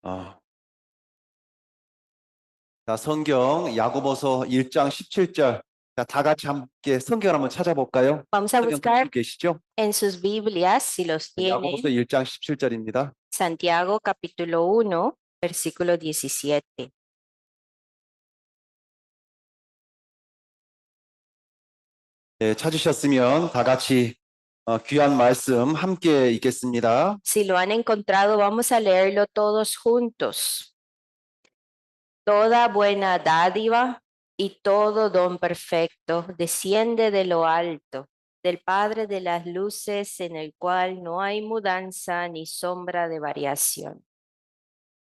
어, 자, 성경 야고보서 1장 17절. 자, 다 같이 함께 성경을 한번 찾아볼까요? Vamos a 성경 buscar 가지고 계시죠? en sus Biblias, si los 야고보서 tienen, 1장 17절입니다. Santiago capítulo 1, versículo 17. 네, 찾으셨으면 다 같이 귀한 말씀 함께 읽겠습니다. Si lo han encontrado, vamos a leerlo todos juntos. Toda buena dádiva y todo don perfecto desciende de lo alto, del Padre de las luces, en el cual no hay mudanza ni sombra de variación.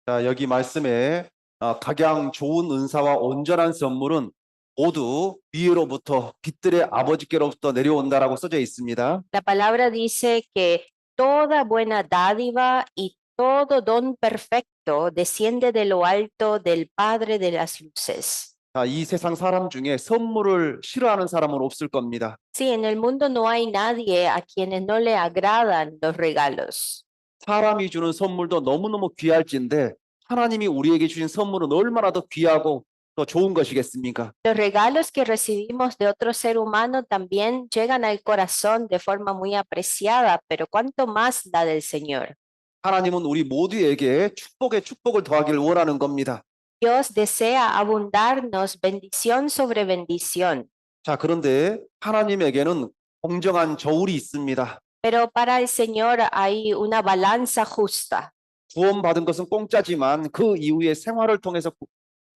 자, 여기 말씀에 각양 좋은 은사와 온전한 선물은 모두 위로부터 빛들의 아버지께로부터 내려온다라고 써져 있습니다. La palabra dice que toda buena dádiva y todo don perfecto desciende de lo alto del Padre de las luces. 자, 이 세상 사람 중에 선물을 싫어하는 사람은 없을 겁니다. Sí, en el mundo no hay nadie a quienes no le agradan los regalos. 사람이 주는 선물도 너무너무 귀할진데 하나님이 우리에게 주신 선물은 얼마나 더 귀하고 더 좋은 것이겠습니까? Los regalos que recibimos de otro ser humano también llegan al corazón de forma muy apreciada, pero cuánto más la del Señor. 하나님은 우리 모두에게 축복에 축복을 더하기를 원하는 겁니다. Dios desea abundarnos bendición sobre bendición. 자, 그런데 하나님에게는 공정한 저울이 있습니다. Pero para el Señor hay una balanza justa. 구원받은 것은 공짜지만 그 이후에 생활을 통해서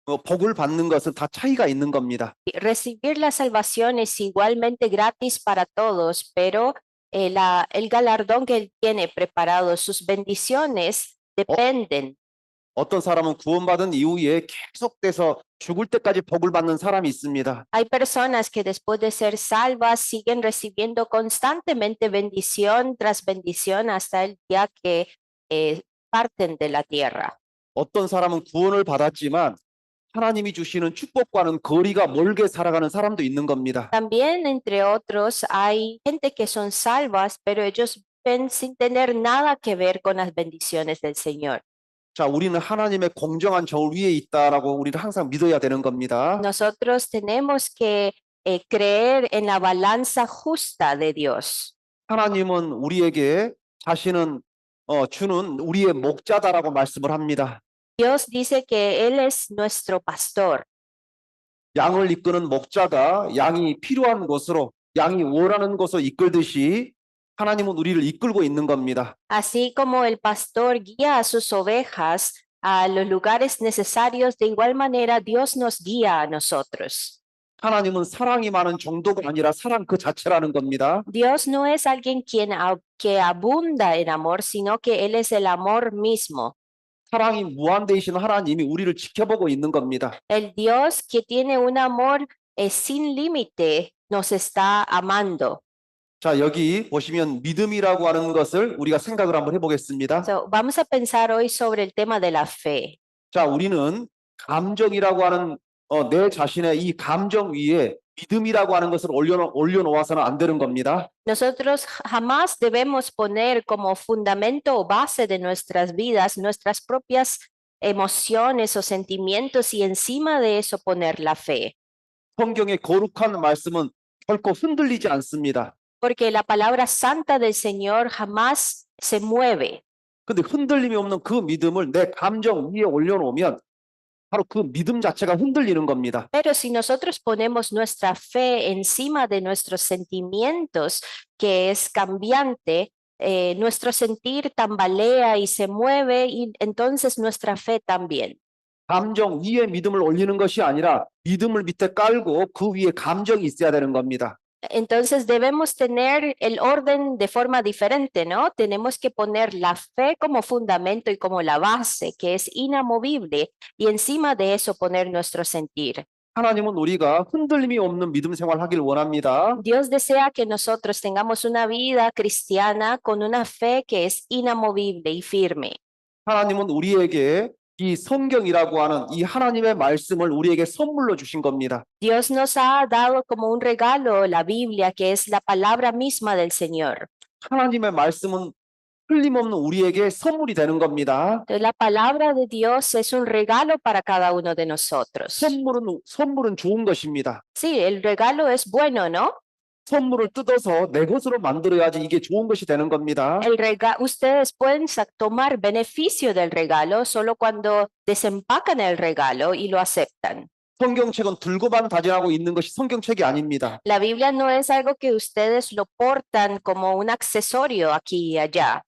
복을 받는 것은 다 차이가 있는 겁니다. Recibir la salvación es igualmente gratis para todos, pero el galardón que Él tiene preparado, sus bendiciones dependen. 어떤 사람은 구원받은 이후에 계속돼서 죽을 때까지 복을 받는 사람이 있습니다. Hay personas que después de ser salvas siguen recibiendo constantemente bendición tras bendición hasta el día que parten de la tierra. 어떤 사람은 구원을 받았지만 하나님이 주시는 축복과는 거리가 멀게 살아가는 사람도 있는 겁니다. También, entre otros, hay gente que son salvas, pero ellos viven sin tener nada que ver con las bendiciones del Señor. 자, 우리는 하나님의 공정한 저울 위에 있다라고 우리는 항상 믿어야 되는 겁니다. Nosotros tenemos que creer en la balanza justa de Dios. 하나님은 우리에게 자신은 주는 우리의 목자다라고 말씀을 합니다. Dios dice que Él es nuestro pastor. 양을 이끄는 목자가 양이 필요한 곳으로, 양이 원하는 곳으로 이끌듯이 하나님은 우리를 이끌고 있는 겁니다. Así como el pastor guía a sus ovejas a los lugares necesarios, de igual manera Dios nos guía a nosotros. 하나님은 사랑이 많은 정도가 아니라 사랑 그 자체라는 겁니다. Dios no es alguien que abunda en amor, sino que Él es el amor mismo. 사랑이 무한대이신 하나님이 우리를 지켜보고 있는 겁니다. El Dios que tiene un amor sin límite nos está amando. 자, 여기 보시면 믿음이라고 하는 것을 우리가 생각을 한번 해보겠습니다. So, vamos a pensar hoy sobre el tema de la fe. 자, 우리는 감정이라고 하는 내 자신의 이 감정 위에 믿음이라고 하는 것을 올려놓아서는 안 되는 겁니다. Nosotros jamás debemos poner como fundamento o base de nuestras vidas nuestras propias emociones o sentimientos y encima de eso poner la fe. 성경의 거룩한 말씀은 결코 흔들리지 않습니다. Porque la palabra santa del Señor jamás se mueve. 근데 흔들림이 없는 그 믿음을 내 감정 위에 올려놓으면 바로 그 믿음 자체가 흔들리는 겁니다. Pero si nosotros ponemos nuestra fe encima de nuestros sentimientos, que es cambiante, nuestro sentir tambalea y se mueve, y entonces nuestra fe también. 감정 위에 믿음을 올리는 것이 아니라 믿음을 밑에 깔고 그 위에 감정이 있어야 되는 겁니다. Entonces debemos tener el orden de forma diferente, ¿no? Tenemos que poner la fe como fundamento y como la base, que es inamovible, y encima de eso poner nuestro sentir. 하나님은 우리가 흔들림이 없는 믿음 생활하길 원합니다. Dios desea que nosotros tengamos una vida cristiana con una fe que es inamovible y firme. 하나님은 우리에게 이 성경이라고 하는 이 하나님의 말씀을 우리에게 선물로 주신 겁니다. Dios nos ha dado como un regalo la Biblia, que es la palabra misma del Señor. 하나님의 말씀은 틀림없는 우리에게 선물이 되는 겁니다. Entonces, la palabra de Dios es un regalo para cada uno de nosotros. 선물은 좋은 것입니다. Sí, el regalo es bueno, ¿no? 선물을 뜯어서 내 것으로 만들어야지 이게 좋은 것이 되는 겁니다. Ustedes pueden tomar beneficio del regalo solo cuando desempacan el regalo y lo aceptan. 성경책은 들고만 다짐하고 있는 것이 성경책이 아닙니다. La Biblia no es algo que ustedes lo portan como un accesorio aquí y allá.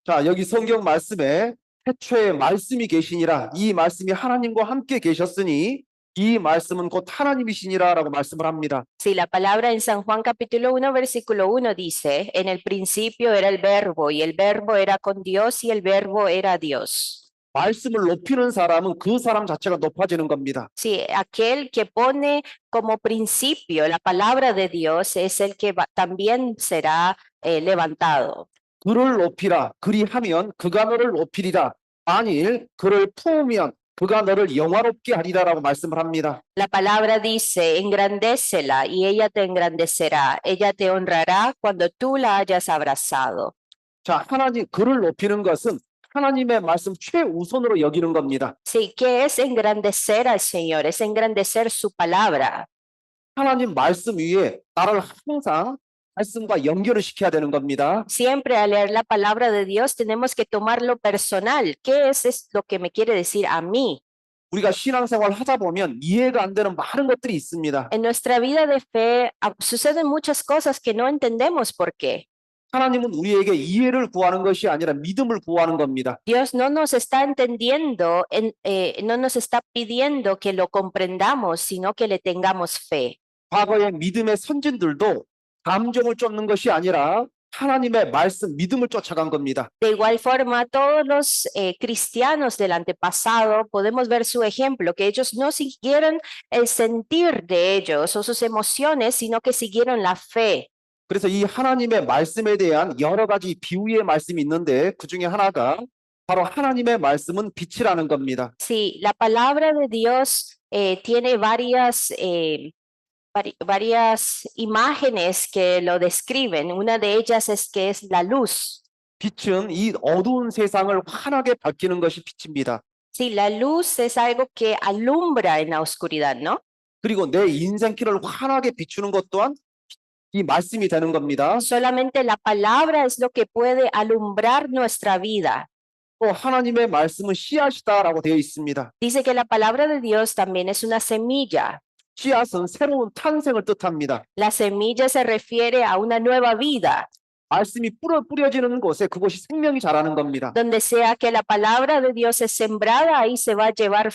자, 여기 성경 말씀에 태초에 말씀이 계시니라, 이 말씀이 하나님과 함께 계셨으니 이 말씀은 곧 하나님이시니라라고 말씀을 합니다. Sí, la palabra en San Juan capítulo 1, versículo 1 dice, en el principio era el verbo y el verbo era con Dios y el verbo era Dios. 말씀을 높이는 사람은 그 사람 자체가 높아지는 겁니다. Sí, aquel que pone como principio la palabra de Dios es el que también será levantado. 그를 높이라, 그리하면 그가 너를 높이리라. 만일 그를 품으면 그가 너를 영화롭게 하리라라고 말씀을 합니다. La palabra dice, engrandécela y ella te engrandecerá. Ella te honrará cuando tú la hayas abrazado. 자, 하나님 그를 높이는 것은 하나님의 말씀 최우선으로 여기는 겁니다. Sí, ¿qué es engrandecer al Señor? Es engrandecer su palabra. 하나님 말씀 위에 나를 항상 말씀과 연결을 시켜야 되는 겁니다. Siempre al leer la palabra de Dios tenemos que tomarlo personal. ¿Qué es lo que me quiere decir a mí? 우리가 신앙생활 하다 보면 이해가 안 되는 많은 것들이 있습니다. En nuestra vida de fe suceden muchas cosas que no entendemos por qué. 하나님은 우리에게 이해를 구하는 것이 아니라 믿음을 구하는 겁니다. Dios no nos está entendiendo, no nos está pidiendo que lo comprendamos, sino que le tengamos fe. 과거의 믿음의 선진들도 감정을 쫓는 것이 아니라 하나님의 말씀, 믿음을 쫓아간 겁니다. De igual forma, todos los cristianos del antepasado podemos ver su ejemplo, que ellos no siguieron el sentir de ellos o sus emociones, sino que siguieron la fe. 그래서 이 하나님의 말씀에 대한 여러 가지 비유의 말씀이 있는데 그 중에 하나가 바로 하나님의 말씀은 빛이라는 겁니다. Sí, la palabra de Dios tiene varias imágenes que lo describen. Una de ellas es que es la luz. 빛은 이 어두운 세상을 환하게 밝히는 것이 빛입니다. Sí, la luz es algo que alumbra en la oscuridad, ¿no? 그리고 내 인생길을 환하게 비추는 것 또한 이 말씀이 되는 겁니다. Solamente la palabra es lo que puede alumbrar nuestra vida. 또 하나님의 말씀은 씨앗이다라고 되어 있습니다. Dice que la palabra de Dios también es una semilla. 씨앗은 새로운 탄생을 뜻합니다. La semilla se refiere a una nueva vida. 말씀이 뿌려지는 곳에 그곳이 생명이 자라는 겁니다. Donde sea que la palabra de Dios es sembrada, ahí se va a llevar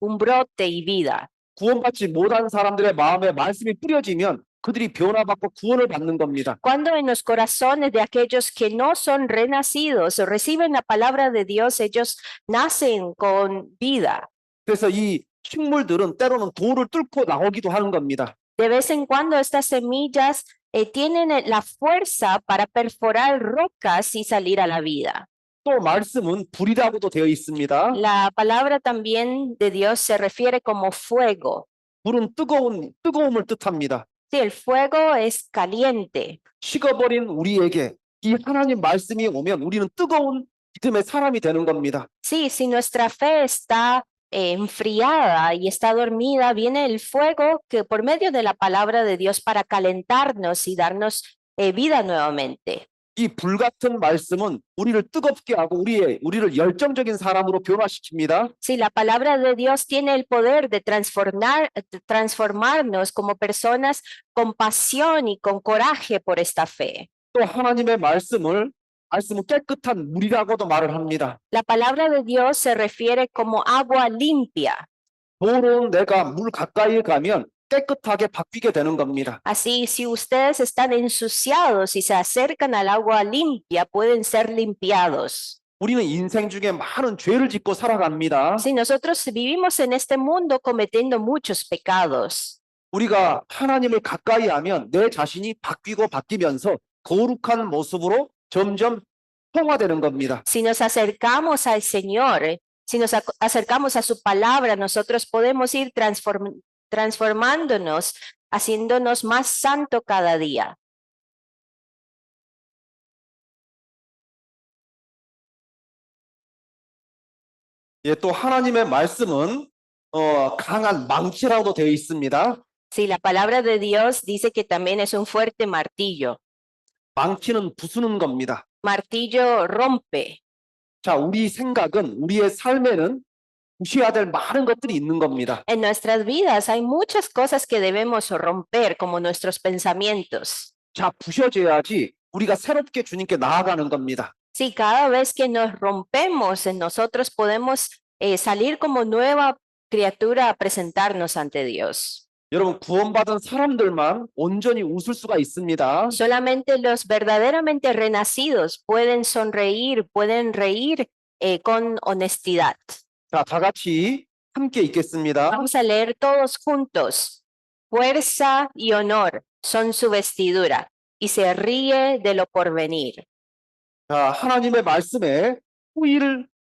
un brote y vida. 구원받지 못한 사람들의 마음에 말씀이 뿌려지면 그들이 변화받고 구원을 받는 겁니다. Cuando en los corazones de aquellos que no son renacidos o reciben la palabra de Dios, ellos nacen con vida. 그래서 이 식물들은 때로는 돌을 뚫고 나오기도 하는 겁니다. De vez en cuando estas semillas tienen la fuerza para perforar rocas y salir a la vida. 또 말씀은 불이라고도 되어 있습니다. La palabra también de Dios se refiere como fuego. 불은 뜨거움을 뜻합니다. Sí, el fuego es caliente. 식어버린 우리에게 이 하나님 말씀이 오면 우리는 뜨거운 믿음의 사람이 되는 겁니다. Sí, si nuestra fe está enfriada y está dormida, viene el fuego que por medio de la palabra de Dios para calentarnos y darnos vida nuevamente. 이 불같은 말씀은 우리를 뜨겁게 하고 우리를 열정적인 사람으로 변화시킵니다. Sí, la palabra de Dios tiene el poder de transformarnos como personas con pasión y con coraje por esta fe. 또 하나님의 말씀은 깨끗한 물이라고도 말을 합니다. La palabra de Dios se refiere como agua limpia. 더러운 내가 물 가까이에 가면 깨끗하게 바뀌게 되는 겁니다. Así, si ustedes están ensuciados y se acercan al agua limpia, pueden ser limpiados. 우리는 인생 중에 많은 죄를 짓고 살아갑니다. Si nosotros vivimos en este mundo cometiendo muchos pecados, 우리가 하나님을 가까이 하면 내 자신이 바뀌면서 거룩한 모습으로 점점 통화되는 겁니다. si nos acercamos al Señor, si nos acercamos a su palabra, nosotros podemos ir transformándonos, haciéndonos más santo cada día. 예, 또 하나님의 말씀은 강한 망치라고도 되어 있습니다. Sí, la palabra de Dios dice que también es un fuerte martillo. 망치는 부수는 겁니다. Martillo rompe. 자, 우리 생각은 우리의 삶에는 부셔야 될 많은 것들이 있는 겁니다. En nuestras vidas hay muchas cosas que debemos romper, como nuestros pensamientos. 자, 부셔져야지 우리가 새롭게 주님께 나아가는 겁니다. Si cada vez que nos rompemos en nosotros podemos salir como nueva criatura a presentarnos ante Dios. 여러분, 구원받은 사람들만 온전히 웃을 수가 있습니다. Solamente los verdaderamente renacidos pueden sonreír, pueden reír con honestidad. 자, 다 같이 함께 읽겠습니다. Vamos a leer todos juntos. Fuerza y honor son su vestidura y se ríe de lo porvenir. 자, 하나님의 말씀에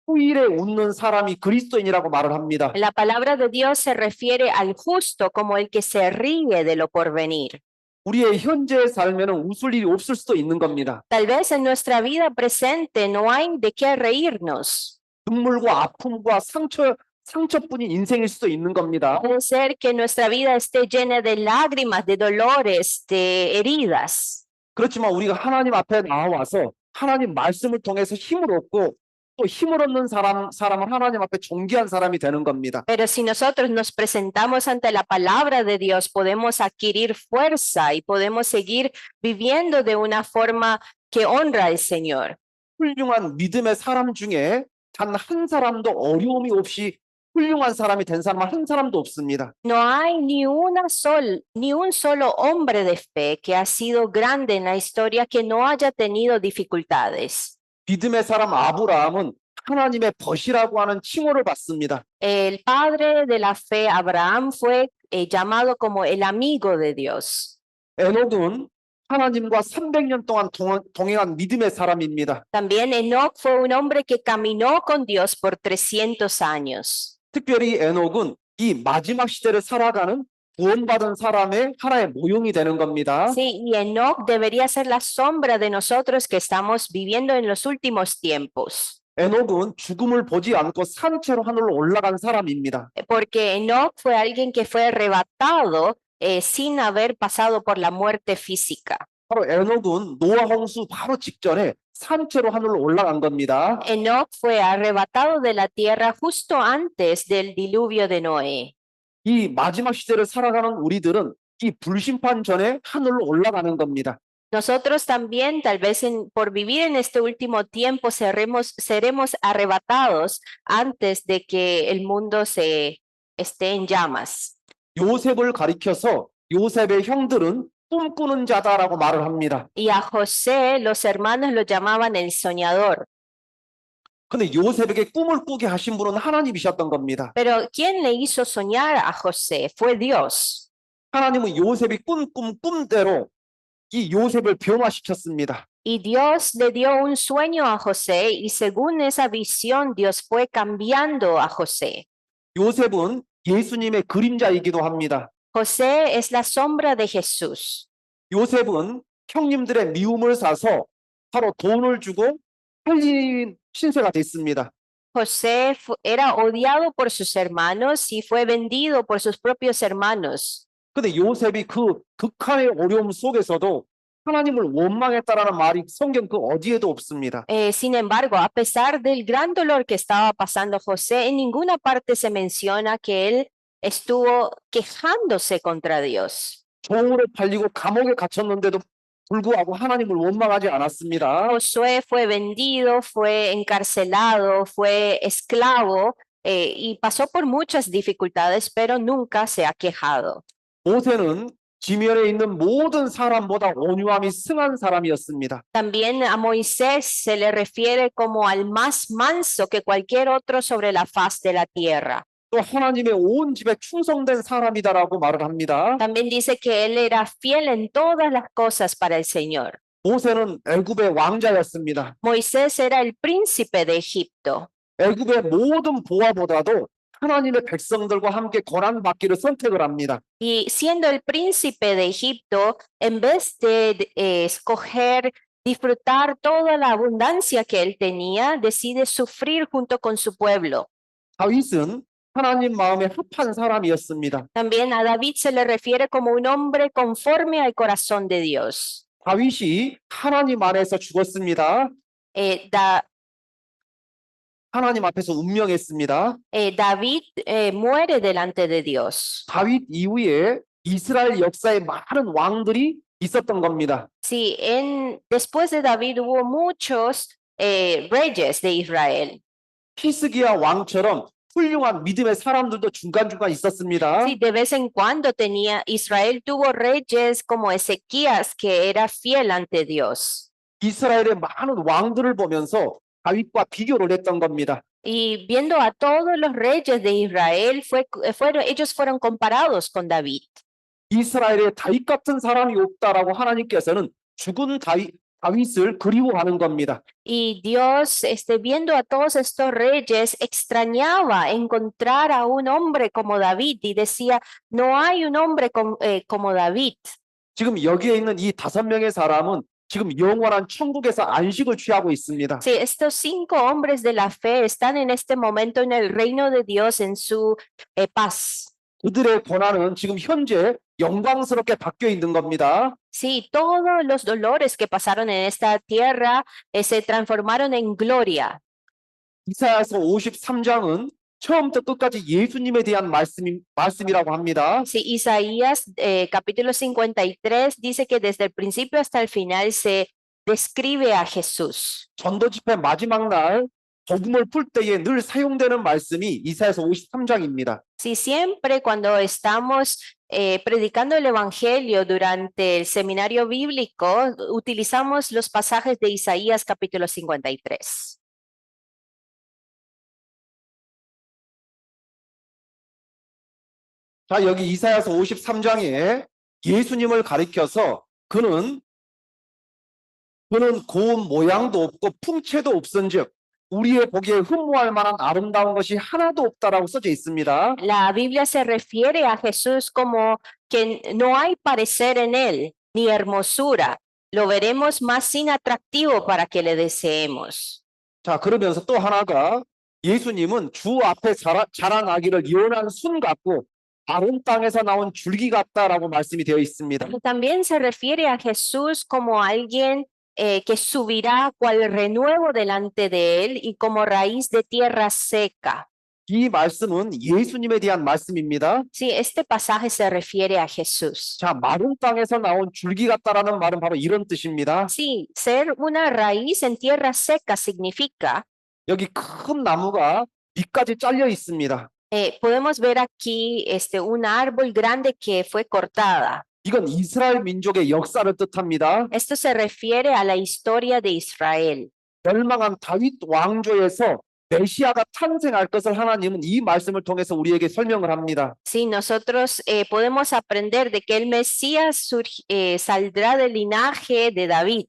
후일에 웃는 사람이 그리스도인이라고 말을 합니다. La palabra de Dios se refiere al justo como el que se ríe de lo porvenir. 우리의 현재의 삶에는 웃을 일이 없을 수도 있는 겁니다. Tal vez en nuestra vida presente no hay de qué reírnos. 눈물과 아픔과 상처뿐인 인생일 수도 있는 겁니다. Puede ser que nuestra vida esté llena de lágrimas, de dolores, de heridas. 그렇지만 우리가 하나님 앞에 나와서 하나님 말씀을 통해서 힘을 얻고 또 힘을 얻는 사람은 하나님 앞에 존귀한 사람이 되는 겁니다. Pero si nosotros nos presentamos ante la palabra de Dios, podemos adquirir fuerza y podemos seguir viviendo de una forma que honra al Señor. 훌륭한 믿음의 사람 중에 단 한 사람도 어려움이 없이 훌륭한 사람이 된 사람 한 사람도 없습니다. No hay ni un solo hombre de fe que ha sido grande en la historia que no haya tenido dificultades. 믿음의 사람 아브라함은 하나님의 벗이라고 하는 칭호를 받습니다. El padre de la fe, Abraham, fue llamado como el amigo de Dios. 에녹은 하나님과 300년 동안 동행한 믿음의 사람입니다. También Enoc fue un hombre que caminó con Dios por 300 años. 특별히 에녹은 이 마지막 시대를 살아가는 구원받은 사람의 하나의 모형이 되는 겁니다. Sí, y Enoc debería ser la sombra de nosotros que estamos viviendo en los últimos tiempos. 에녹은 죽음을 보지 않고 산채로 하늘로 올라간 사람입니다. Porque Enoc fue alguien que fue arrebatado sin haber pasado por la muerte física. 바로 에녹은 노아 홍수 바로 직전에 산채로 하늘로 올라간 겁니다. Enoc fue arrebatado de la tierra justo antes del diluvio de Noé. 이 마지막 시대를 살아가는 우리들은 이 불심판 전에 하늘로 올라가는 겁니다. Nosotros también, tal vez por vivir en este último tiempo, seremos arrebatados antes de que el mundo se esté en llamas. 요셉을 가리켜서 요셉의 형들은 꿈꾸는 자다라고 말을 합니다. Y a José, los hermanos lo llamaban el soñador. 근데 요셉에게 꿈을 꾸게 하신 분은 하나님이셨던 겁니다. Pero ¿quién le hizo soñar a José? Fue Dios. 하나님은 요셉이 꿈대로 이 요셉을 변화시켰습니다. Y Dios le dio un sueño a José y según esa visión Dios fue cambiando a José. 요셉은 예수님의 그림자이기도 합니다. José es la sombra de Jesús. 요셉은 형님들의 미움을 사서 바로 돈을 주고 팔린 신세가 됐습니다. José era odiado por sus hermanos y fue vendido por sus propios hermanos. 근데 요셉이 그 극한의 어려움 속에서도 하나님을 원망했다라는 말이 성경 그 어디에도 없습니다. Sin embargo, a pesar del gran dolor que estaba pasando José, en ninguna parte se menciona que él estuvo quejándose contra Dios. 종으로 팔리고 감옥에 갇혔는데도 불구하고 하나님을 원망하지 않았습니다. Josué fue vendido, fue encarcelado, fue esclavo y pasó por muchas dificultades, pero nunca se ha quejado. 모세는 지면에 있는 모든 사람보다 온유함이 승한 사람이었습니다. También a Moisés se le refiere como al más manso que cualquier otro sobre la faz de la tierra. 또 하나님의 온 집에 충성된 사람이다라고 말을 합니다. También dice que él era fiel en todas las cosas para el Señor. 모세는 애굽의 왕자였습니다. Moisés era el príncipe de Egipto. 애굽의 모든 보화보다도 하나님의 백성들과 함께 고난 받기를 선택을 합니다. Y siendo el príncipe de Egipto, en vez de escoger disfrutar toda la abundancia que él tenía, decide sufrir junto con su pueblo. 다윗은 하나님 마음에 합한 사람이었습니다. También a David se le refiere como un hombre conforme al corazón de Dios. 다윗이 하나님 안에서 죽었습니다. Da- 하나님 앞에서 운명했습니다. David muere delante de Dios. 다윗 이후에 이스라엘 역사에 많은 왕들이 있었던 겁니다. Sí, después de David hubo muchos reyes de Israel. 히스기야 왕처럼 훌륭한 믿음의 사람들도 중간중간 있었습니다. Sí, de vez en cuando Israel tuvo reyes como Ezequías, que era fiel ante Dios. 이스라엘의 많은 왕들을 보면서 다윗과 비교를 했던 겁니다. Y viendo a todos los reyes de Israel, ellos fueron comparados con David. 이스라엘에 다윗 같은 사람이 없다라고 하나님께서는 죽은 다윗을 그리워하는 겁니다. Y Dios, viendo a todos estos reyes, extrañaba encontrar a un hombre como David y decía, no hay un hombre como David. 지금 여기에 있는 이 5명의 사람은 지금 영원한 천국에서 안식을 취하고 있습니다. Sí, estos 5 hombres de la fe están en este momento en el reino de Dios en su paz. 그들의 고난은 지금 현재 영광스럽게 바뀌어 있는 겁니다. Sí, todos los dolores que pasaron en esta tierra se transformaron en gloria. 이사야서 53장은 처음부터 끝까지 예수님에 대한 말씀이라고 합니다. Sí, Isaías capítulo 53 dice que desde el principio hasta el final se describe a Jesús. 전도 집회 마지막 날 복음을 풀 때에 늘 사용되는 말씀이 이사야서 53장입니다. Sí, siempre cuando estamos predicando el evangelio durante el seminario bíblico, utilizamos los pasajes de Isaías capítulo 53. 자, 여기 이사야서 53장에 예수님을 가리켜서 그는 고운 모양도 없고 풍채도 없은즉 우리의 보기에 흠모할 만한 아름다운 것이 하나도 없다라고 써져 있습니다. La Biblia se refiere a Jesús como que no hay parecer en él, ni hermosura. Lo veremos más sin atractivo para que le deseemos. 자, 그러면서 또 하나가 예수님은 주 앞에 자라나기를 예언한 순 같고 마른 땅에서 나온 줄기 같다라고 말씀이 되어 있습니다. También se refiere a Jesús como alguien que subirá cual renuevo delante de él y como raíz de tierra seca. 이 말씀은 예수님에 대한 말씀입니다. Sí, este pasaje se refiere a Jesús. 자, 마른 땅에서 나온 줄기 같다라는 말은 바로 이런 뜻입니다. Sí, ser una raíz en tierra seca significa, 여기 큰 나무가 밑까지 잘려 있습니다. podemos ver aquí un árbol grande que fue cortada. 이건 이스라엘 민족의 역사를 뜻합니다. Esto se refiere a la historia de Israel. 멸망한 다윗 왕조에서 메시아가 탄생할 것을 하나님은 이 말씀을 통해서 우리에게 설명을 합니다. Sí, nosotros podemos aprender de que el Mesías saldrá del linaje de David.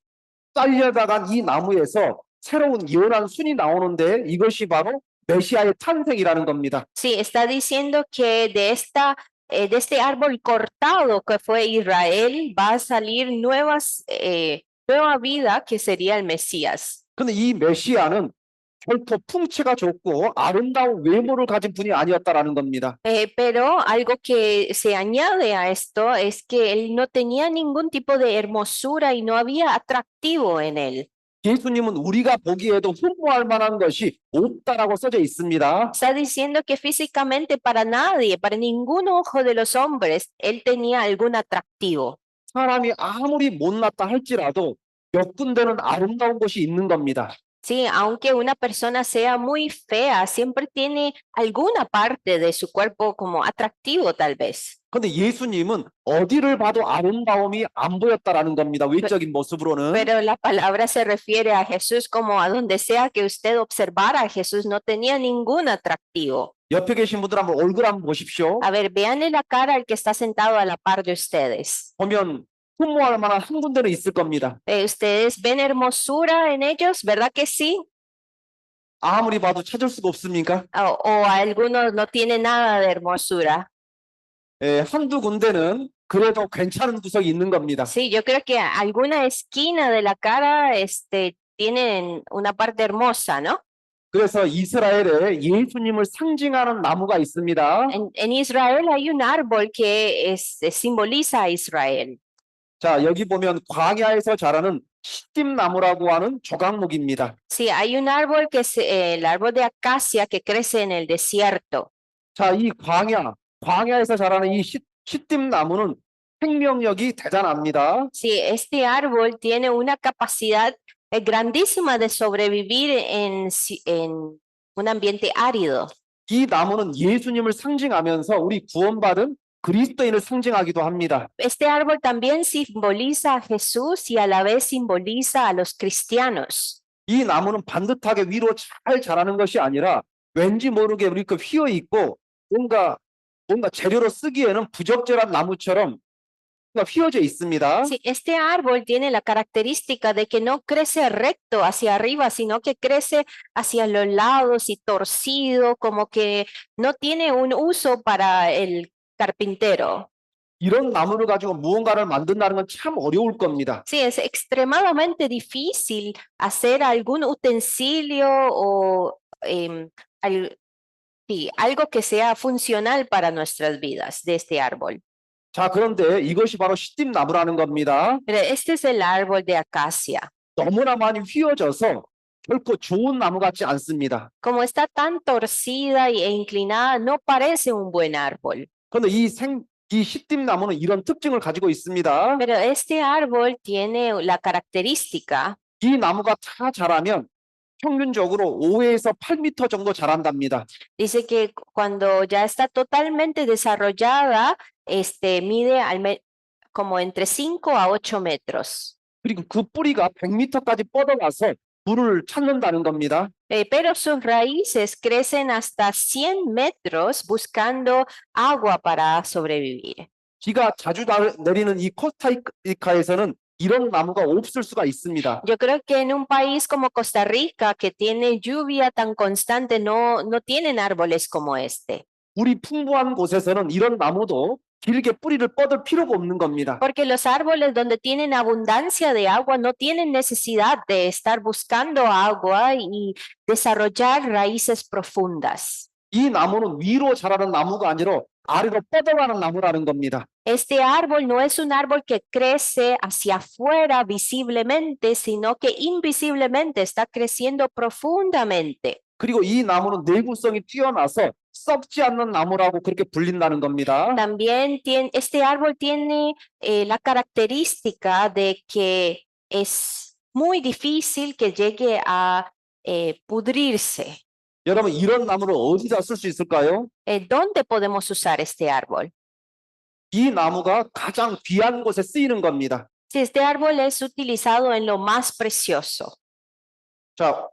잘려나간 이 나무에서 새로운 예언한 순이 나오는데 이것이 바로 메시아의 탄생이라는 겁니다. Sí, está diciendo que de este árbol cortado que fue Israel va a salir nueva vida que sería el Mesías. 근데 이 메시아는 결코 풍채가 좋고 아름다운 외모를 가진 분이 아니었다라는 겁니다. Pero algo que se añade a esto es que él no tenía ningún tipo de hermosura y no había atractivo en él. 예수님은 우리가 보기에도 흠모할 만한 것이 없다라고 써져 있습니다. Está diciendo que físicamente para nadie, para ningún ojo de los hombres, él tenía algún atractivo. 사람이 아무리 못났다 할지라도 몇 군데는 아름다운 곳이 있는 겁니다. Sí, aunque una persona sea muy fea, siempre tiene alguna parte de su cuerpo como atractivo tal vez. 근데 예수님은 어디를 봐도 아름다움이 안 보였다라는 겁니다. 외적인 모습으로는. Pero la palabra se refiere a Jesús como a donde sea que usted observara a Jesús, no tenía ningún atractivo. 옆에 계신 분들 한번 얼굴 한번 보십시오. A ver, véanle la cara al que está sentado a la par de ustedes. 보면 흠모할 만한 한 군데는 있을 겁니다. ¿Ustedes ven hermosura en ellos? ¿Verdad que sí? 아무리 봐도 찾을 수가 없습니까? O algunos no tienen nada de hermosura. 한두 군데는 그래도 괜찮은 구석이 있는 겁니다. Sí, yo creo que alguna esquina de la cara tienen una parte hermosa, ¿no? 그래서 이스라엘에 예수님을 상징하는 나무가 있습니다. En Israel hay un árbol que simboliza a Israel. 자, 여기 보면 광야에서 자라는 시띠나무라고 하는 조각목입니다. Sí, hay un árbol que es el árbol de acacia que crece en el desierto. 자, 이 광야에서 자라는 이 시띠나무는 생명력이 대단합니다. Sí, este árbol tiene una capacidad grandísima de sobrevivir en un ambiente árido. 이 나무는 예수님을 상징하면서 우리 구원받은 그리스도인을 상징하기도 합니다. Este árbol también simboliza a Jesús y a la vez simboliza a los cristianos. 이 나무는 반듯하게 위로 잘 자라는 것이 아니라 왠지 모르게 이렇게 휘어 있고 뭔가 재료로 쓰기에는 부적절한 나무처럼 휘어져 있습니다. Sí, este árbol tiene la característica de que no crece recto hacia arriba, sino que crece hacia los lados y torcido, como que no tiene un uso para el carpintero. 이런 나무를 가지고 무언가를 만든다는 건 참 어려울 겁니다. Sí, es extremadamente difícil hacer algún utensilio o sí, algo que sea funcional para nuestras vidas de este árbol. 자, 그런데 이것이 바로 시띠나무라는 겁니다. Pero este es el árbol de acacia. 너무나 많이 휘어져서 결코 좋은 나무 같지 않습니다. Como está tan torcida e inclinada, no parece un buen árbol. 그런데 이 시띠나무는 이런 특징을 가지고 있습니다. Pero este árbol tiene la característica 이 나무가 다 자라면 평균적으로 5에서 8m 정도 자란답니다. dice que cuando ya está totalmente desarrollada, mide como entre 5 a 8 metros. 그리고 그 뿌리가 100m까지 뻗어가서 물을 찾는다는 겁니다. Pero sus raíces crecen hasta 100 metros buscando agua para sobrevivir. 비가 자주 내리는 이 코스타리카에서는 이런 나무가 없을 수가 있습니다. Yo creo que en un país como Costa Rica, que tiene lluvia tan constante, no tienen árboles como este. 우리 풍부한 곳에서는 이런 나무도 길게 뿌리를 뻗을 필요가 없는 겁니다. Porque los árboles donde tienen abundancia de agua no tienen necesidad de estar buscando agua y desarrollar raíces profundas. 이 나무는 위로 자라는 나무가 아니라 아래로 뻗어가는 나무라는 겁니다. Este árbol no es un árbol que crece hacia afuera visiblemente, sino que invisiblemente está creciendo profundamente. 그리고 이 나무는 내구성이 뛰어나서 썩지 않는 나무라고 그렇게 불린다는 겁니다. También este árbol tiene la característica de que es muy difícil que llegue a pudrirse. 여러분 이런 나무를 어디다 쓸 수 있을까요? ¿Dónde podemos usar este árbol? 이 나무가 가장 귀한 곳에 쓰이는 겁니다. Si este árbol es utilizado en lo más precioso. 자,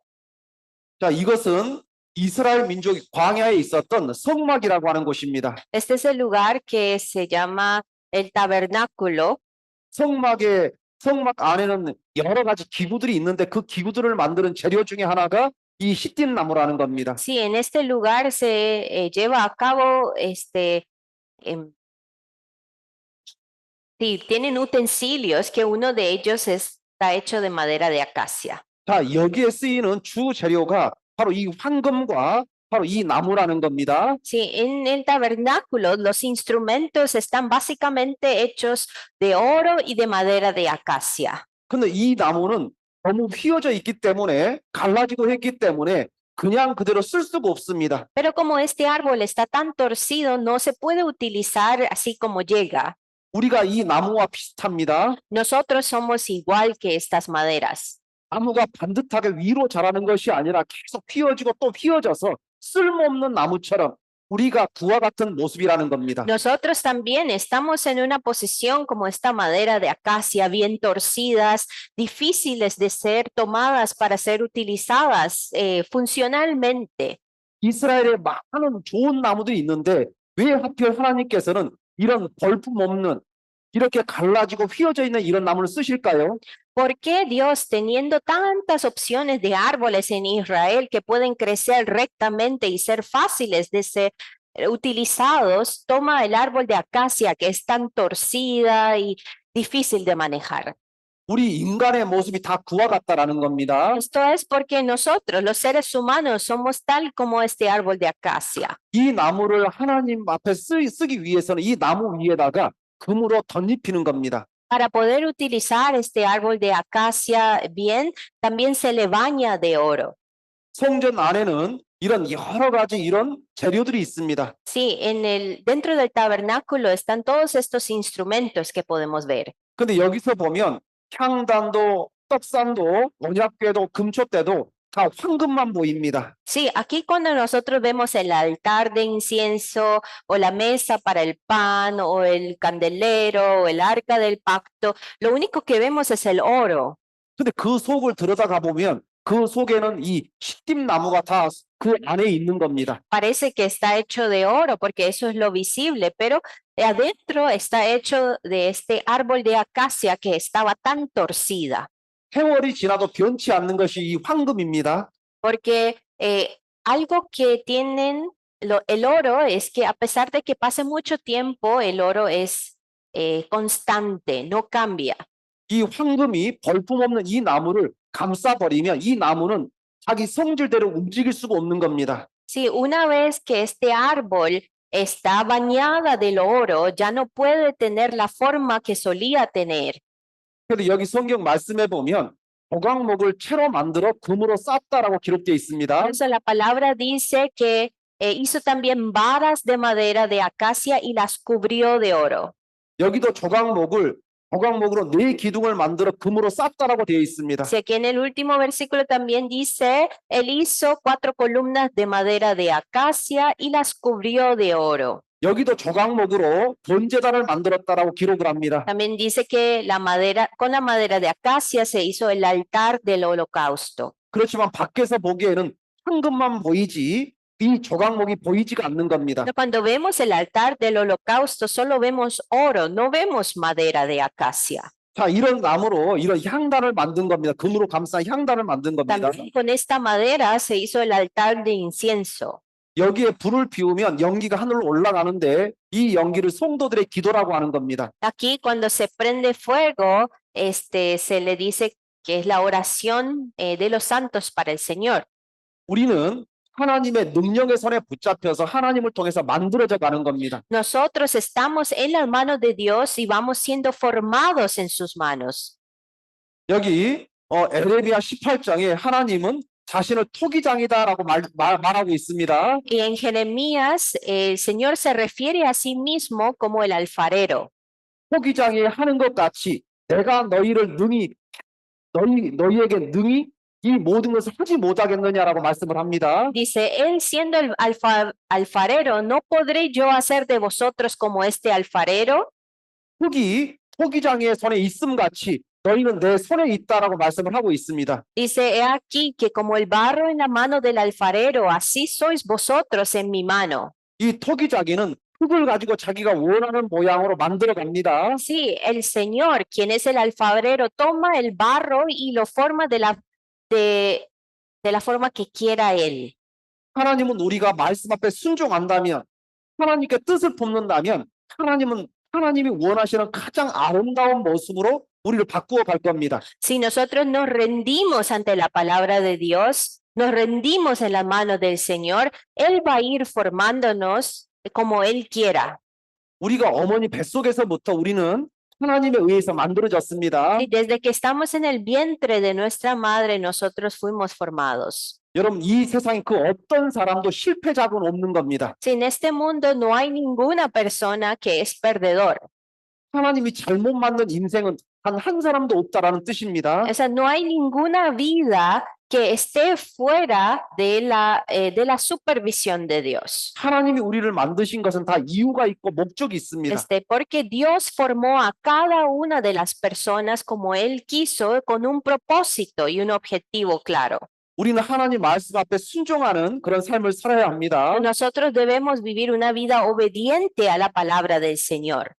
이것은 이스라엘 민족이 광야에 있었던 성막이라고 하는 곳입니다. Este es el lugar que se llama el tabernáculo. 성막 안에는 여러 가지 기구들이 있는데 그 기구들을 만드는 재료 중에 하나가 이 시띠나무라는 겁니다. Sí, en este lugar se lleva a cabo sí, tienen utensilios que uno de ellos está hecho de madera de acacia. 자, 여기에 쓰이는 주 재료가 바로 이 황금과 바로 이 나무라는 겁니다. Sí, en el tabernáculo los instrumentos están básicamente hechos de oro y de madera de acacia. 근데 이 나무는 너무 휘어져 있기 때문에 갈라지고 했기 때문에 그냥 그대로 쓸 수가 없습니다. Pero como este árbol está tan torcido, no se puede utilizar así como llega. 우리가 이 나무와 비슷합니다. Nosotros somos igual que estas maderas. 나무가 반듯하게 위로 자라는 것이 아니라 계속 휘어지고 또 휘어져서 쓸모없는 나무처럼 우리가 그와 같은 모습이라는 겁니다. Nosotros también estamos en una posición como esta madera de acacia, bien torcidas, difíciles de ser tomadas para ser utilizadas funcionalmente. 이스라엘에 많은 좋은 나무들이 있는데 왜 하필 하나님께서는 이런 볼품없는 이렇게 갈라지고 휘어져 있는 이런 나무를 쓰실까요? ¿Por qué Dios, teniendo tantas opciones de árboles en Israel que pueden crecer rectamente y ser fáciles de ser utilizados, toma el árbol de acacia que es tan torcida y difícil de manejar? 우리 인간의 모습이 다 그와 같다라는 겁니다. Esto es porque nosotros, los seres humanos, somos tal como este árbol de acacia. 이 나무를 하나님 앞에 쓰기 위해서는 이 나무 위에다가 금으로 덧입히는 겁니다. Para poder utilizar este árbol de acacia bien, también se le baña de oro. 성전 안에는 이런 여러 가지 이런 재료들이 있습니다. Sí, dentro del tabernáculo están todos estos instrumentos que podemos ver. 근데 여기서 보면 향단도, 떡상도, 언약궤도, 금초대도 다 황금만 보입니다. Sí, aquí cuando nosotros vemos el altar de incienso o la mesa para el pan o el candelero o el arca del pacto, lo único que vemos es el oro. 근데 그 속을 들여다가 보면 그 속에는 이 시띠나무가 다 그 안에 있는 겁니다. Parece que está hecho de oro porque eso es lo visible, pero adentro está hecho de este árbol de acacia que estaba tan torcida. 세월이 지나도 변치 않는 것이 이 황금입니다. Porque algo que tienen el oro es que a pesar de que pase mucho tiempo, el oro es constante, no cambia. 이 황금이 볼품없는 이 나무를 감싸버리면 이 나무는 자기 성질대로 움직일 수가 없는 겁니다. Sí, una vez que este árbol está bañada del oro, ya no puede tener la forma que solía tener. 그래서 여기 성경 말씀에 보면 조각목을 채로 만들어 금으로 쌌다라고 기록되어 있습니다. Por eso la palabra dice que hizo también varas de madera de acacia y las cubrió de oro. 여기도 조각목으로 네 기둥을 만들어 금으로 쌌다라고 되어 있습니다. Si aquí en el último versículo también dice, él hizo 4 columnas de madera de acacia y las cubrió de oro. 여기도 조각목으로 번제단을 만들었다라고 기록을 합니다. También dice que con la madera de acacia se hizo el altar del holocausto. 그렇지만 밖에서 보기에는 황금만 보이지 이 조각목이 보이지가 않는 겁니다. Pero cuando vemos el altar del holocausto, solo vemos oro, no vemos madera de acacia. 자, 이런 나무로 이런 향단을 만든 겁니다. 금으로 감싼 향단을 만든 겁니다. También con esta madera se hizo el altar de incienso. 여기에 불을 피우면 연기가 하늘로 올라가는데 이 연기를 성도들의 기도라고 하는 겁니다. Aquí cuando se prende fuego, se le dice que es la oración de los santos para el Señor. 우리는 하나님의 능력의 손에 붙잡혀서 하나님을 통해서 만들어져 가는 겁니다. Nosotros estamos en las manos de Dios y vamos siendo formados en sus manos. 여기 에레미야 18장에 하나님은 자신을 토기장이다라고 말하고 있습니다. Y en Jeremías, el Señor se refiere a sí mismo como el alfarero. 토기장이 하는 것 같이 내가 너희를 너희에게 능히 이 모든 것을 하지 못하겠느냐라고 말씀을 합니다. Dice, él siendo el alfarero, ¿no podré yo hacer de vosotros como este alfarero? 흙이 토기장의 손에 있음 같이 너희는 내 손에 있다라고 말씀을 하고 있습니다. Dice, he aquí que como el barro en la mano del alfarero, así sois vosotros en mi mano. 이 토기장이는 흙을 가지고 자기가 원하는 모양으로 만들어 갑니다. Sí, el Señor, quien es el alfarero, toma el barro y lo forma de la forma que quiera él. 하나님은 우리가 말씀 앞에 순종한다면, 하나님께 뜻을 품는다면, 하나님이 원하시는 가장 아름다운 모습으로 우리를 바꾸어 갈 겁니다. Si nosotros nos rendimos ante la palabra de Dios, nos rendimos en las manos del Señor, Él va a ir formándonos como Él quiera. 우리가 어머니 뱃속에서부터 우리는 하나님에 의해서 만들어졌습니다. Y desde que estamos en el vientre de nuestra madre, nosotros fuimos formados. 여러분, 이 세상에 그 어떤 사람도 실패자는 없는 겁니다. Si en este mundo no hay ninguna persona que es perdedor. 하나님이 잘못 만든 인생은 단 한 사람도 없다라는 뜻입니다. O sea, no hay ninguna vida que esté fuera de la supervisión de Dios. 하나님이 우리를 만드신 것은 다 이유가 있고 목적이 있습니다. Porque Dios formó a cada una de las personas como Él quiso, con un propósito y un objetivo claro. 우리는 하나님 말씀 앞에 순종하는 그런 삶을 살아야 합니다. Nosotros debemos vivir una vida obediente a la palabra del Señor.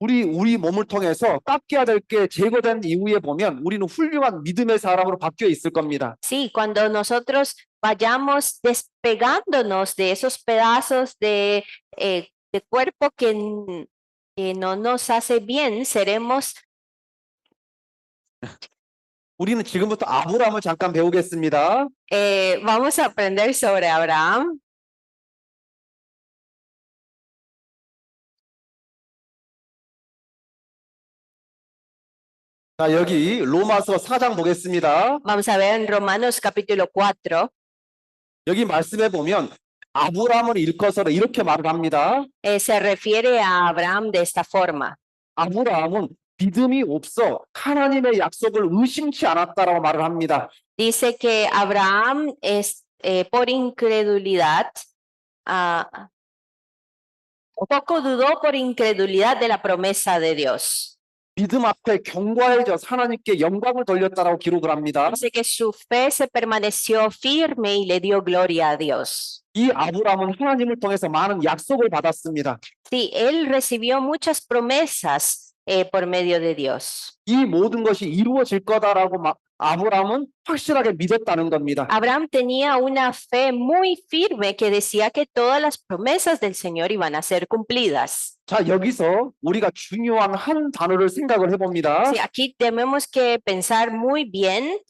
우리 몸을 통해서 깎여야 될 게 제거된 이후에 보면 우리는 훌륭한 믿음의 사람으로 바뀌어 있을 겁니다. Sí, cuando nosotros vayamos despegándonos de esos pedazos de cuerpo que no nos hace bien, seremos 우리는 지금부터 아브라함을 잠깐 배우겠습니다. Vamos a aprender sobre Abraham. 자, 여기 로마서 4장 보겠습니다. Vamos a ver en Romanos capítulo 4. 여기 말씀해 보면 아브라함을 일컬어서 이렇게 말을 합니다. Se refiere a Abraham de esta forma. 아브라함은 믿음이 없어 하나님의 약속을 의심치 않았다라고 말을 합니다. Dice que Abraham es por incredulidad, poco dudó por incredulidad de la promesa de Dios. 믿음 앞에 견고해져 하나님께 영광을 돌렸다라고 기록을 합니다. Dice que su fe se permaneció firme y le dio gloria a Dios. 이 아브라함은 하나님을 통해서 많은 약속을 받았습니다. Sí, él recibió muchas promesas por medio de Dios. 이 모든 것이 이루어질 거다라고 아브라함은 확실하게 믿었다는 겁니다. Abraham tenía una fe muy firme que decía que todas las promesas del Señor iban a ser cumplidas. 자, 여기서 우리가 중요한 한 단어를 생각을 해봅니다. Sí, aquí tenemos que pensar muy bien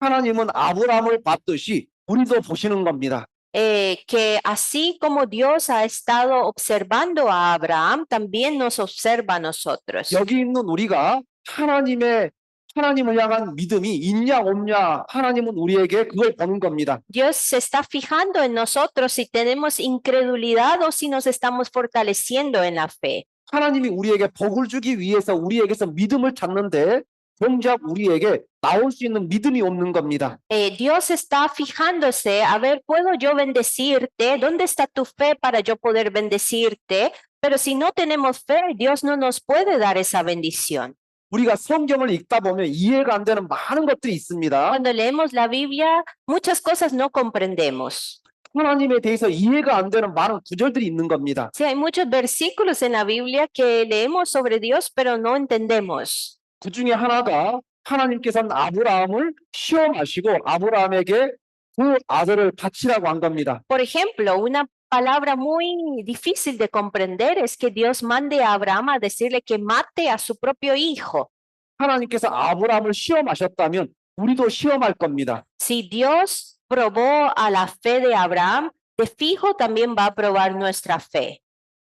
하나님은 아브라함을 봤듯이 우리도 보시는 겁니다. que así como Dios ha estado observando a Abraham, también nos observa a nosotros. 여기 있는 우리가 하나님을 향한 믿음이 있냐 없냐 하나님은 우리에게 그걸 보는 겁니다. Dios se está fijando en nosotros si tenemos incredulidad o si nos estamos fortaleciendo en la fe. 하나님이 우리에게 복을 주기 위해서 우리에게서 믿음을 찾는데 정작 우리에게 나올 수 있는 믿음이 없는 겁니다. Dios está fijándose, a ver, ¿puedo yo bendecirte? ¿Dónde está tu fe para yo poder bendecirte? Pero si no tenemos fe, Dios no nos puede dar esa bendición. 우리가 성경을 읽다 보면 이해가 안 되는 많은 것들이 있습니다. Cuando leemos la Biblia, muchas cosas no comprendemos. 하나님에 대해서 이해가 안 되는 많은 구절들이 있는 겁니다. Sí, hay muchos versículos en la Biblia que leemos sobre Dios, pero no entendemos. 그 중에 하나가 하나님께서는 아브라함을 시험하시고 아브라함에게 그 아들을 바치라고 한 겁니다. Por ejemplo, una palabra muy difícil de comprender es que Dios mande a Abraham a decirle que mate a su propio hijo. 하나님께서 아브라함을 시험하셨다면 우리도 시험할 겁니다. Si Dios probó a la fe de Abraham, de fijo también va a probar nuestra fe.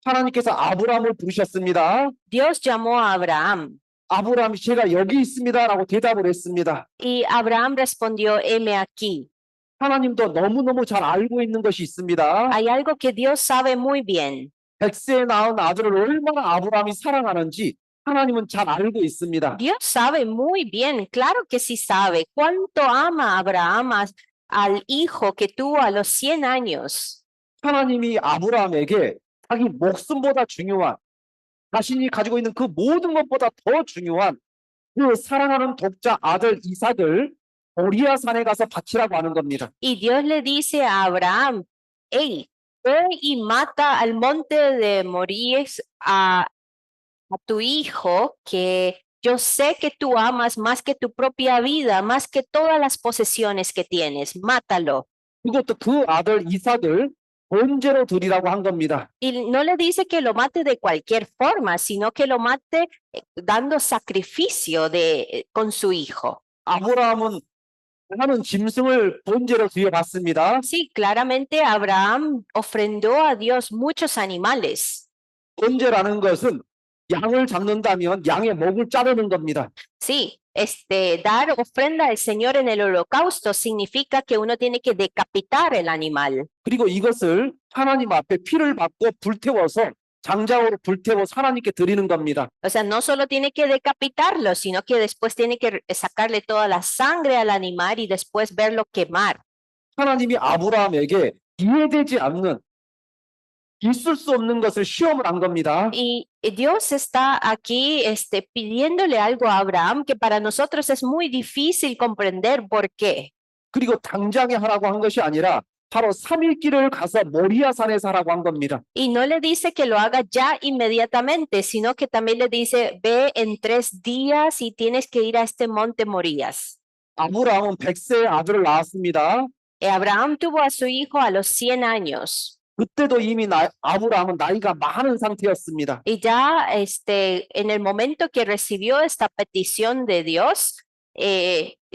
하나님께서 아브라함을 부르셨습니다. Dios llamó a Abraham 아브라함이 제가 여기 있습니다라고 대답을 했습니다. y Abraham respondió, heme aquí. 하나님도 너무너무 잘 알고 있는 것이 있습니다. Hay algo que Dios sabe muy bien. 백세에 낳은 아들을 얼마나 아브라함이 사랑하는지 하나님은 잘 알고 있습니다. Dios sabe muy bien, claro que sí sabe, cuánto ama Abraham al hijo que tuvo a los 100 años. 하나님이 아브라함에게 자기 목숨보다 중요한 자신이 가지고 있는 그 모든 것보다 더 중요한 그 사랑하는 독자 아들 이삭을 모리아 산에 가서 바치라고 하는 겁니다. Y Dios le dice a Abraham, hey, ve y mata al monte de Moríes a tu hijo, que yo sé que tú amas más que tu propia vida, más que todas las posesiones que tienes, mátalo. 그것도 그 아들 이삭을 번제로 드리라고 한 겁니다. Y no le dice que lo mate de cualquier forma, sino que lo mate dando sacrificio con su hijo. 아브라함은 많은 짐승을 번제로 드려봤습니다. Sí, claramente Abraham ofrendó a Dios muchos animales. 번제라는 것은 양을 잡는다면 양의 목을 자르는 겁니다. Sí, dar ofrenda al Señor en el holocausto significa que uno tiene que decapitar el animal. 그리고 이것을 하나님 앞에 피를 받고 불태워서 장작으로 불태워서 하나님께 드리는 겁니다. O sea, no solo tiene que decapitarlo, sino que después tiene que sacarle toda la sangre al animal y después verlo quemar. 하나님이 아브라함에게 이해되지 않는 있을 수 없는 것을 시험을 한 겁니다. Y Dios está aquí pidiéndole algo a Abraham que para nosotros es muy difícil comprender por qué. 그리고 당장에 하라고 한 것이 아니라 바로 3일 길을 가서 모리아 산에서 하라고 한 겁니다. Y no le dice que lo haga ya inmediatamente, sino que también le dice, ve en 3 días y tienes que ir a este monte Morías. 아브라함은 100세의 아들을 낳았습니다. Abraham tuvo a su hijo a los 100 años. 그때도 이미 아브라함은 나이가 많은 상태였습니다. Y ya en el momento que recibió esta petición de Dios,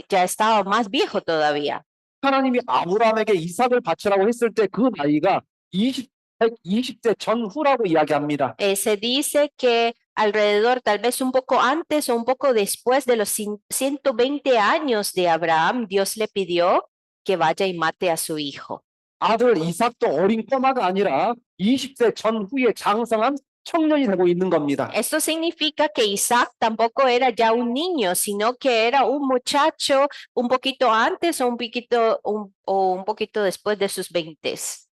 ya estaba más viejo todavía. 하나님이 아브라함에게 이삭을 바치라고 했을 때 그 나이가 20대 전후라고 이야기합니다. Se dice que alrededor, tal vez un poco antes o un poco después de los 120 años de Abraham, Dios le pidió que vaya y mate a su hijo. 아들 이삭도 어린 꼬마가 아니라 20대 전후에 장성한 청년이 되고 있는 겁니다. Esto significa que Isaac tampoco era ya un niño, sino que era un muchacho un poquito antes o un poquito después de sus 20.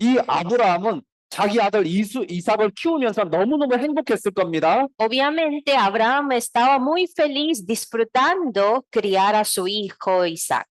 이 아브라함은 자기 아들 이삭을 키우면서 너무너무 행복했을 겁니다. Obviamente, Abraham estaba muy feliz disfrutando criar a su hijo Isaac.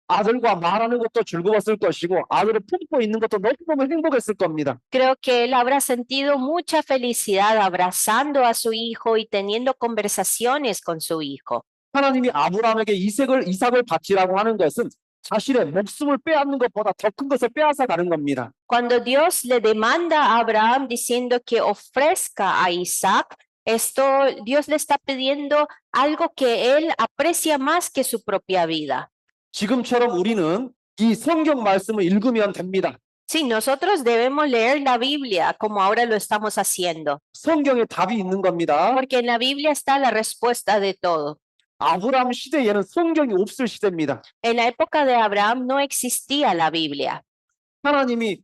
아들과 말하는 것도 즐거웠을 것이고 아들을 품고 있는 것도 너무너무 행복했을 겁니다. Creo que él habrá sentido mucha felicidad abrazando a su hijo y teniendo conversaciones con su hijo. 하나님이 아브라함에게 이삭을 바치라고 하는 것은 자신의 목숨을 빼앗는 것보다 더 큰 것을 빼앗아 가는 겁니다. Cuando Dios le demanda a Abraham diciendo que ofrezca a Isaac, Dios le está pidiendo algo que él aprecia más que su propia vida. 지금처럼 우리는 이 성경 말씀을 읽으면 됩니다. Sí, nosotros debemos leer la Biblia como ahora lo estamos haciendo, 성경에 답이 있는 겁니다. porque en la Biblia está la respuesta de todo. 아브라함 시대에는 성경이 없을 시대입니다. En la época de Abraham no existía la Biblia. 하나님이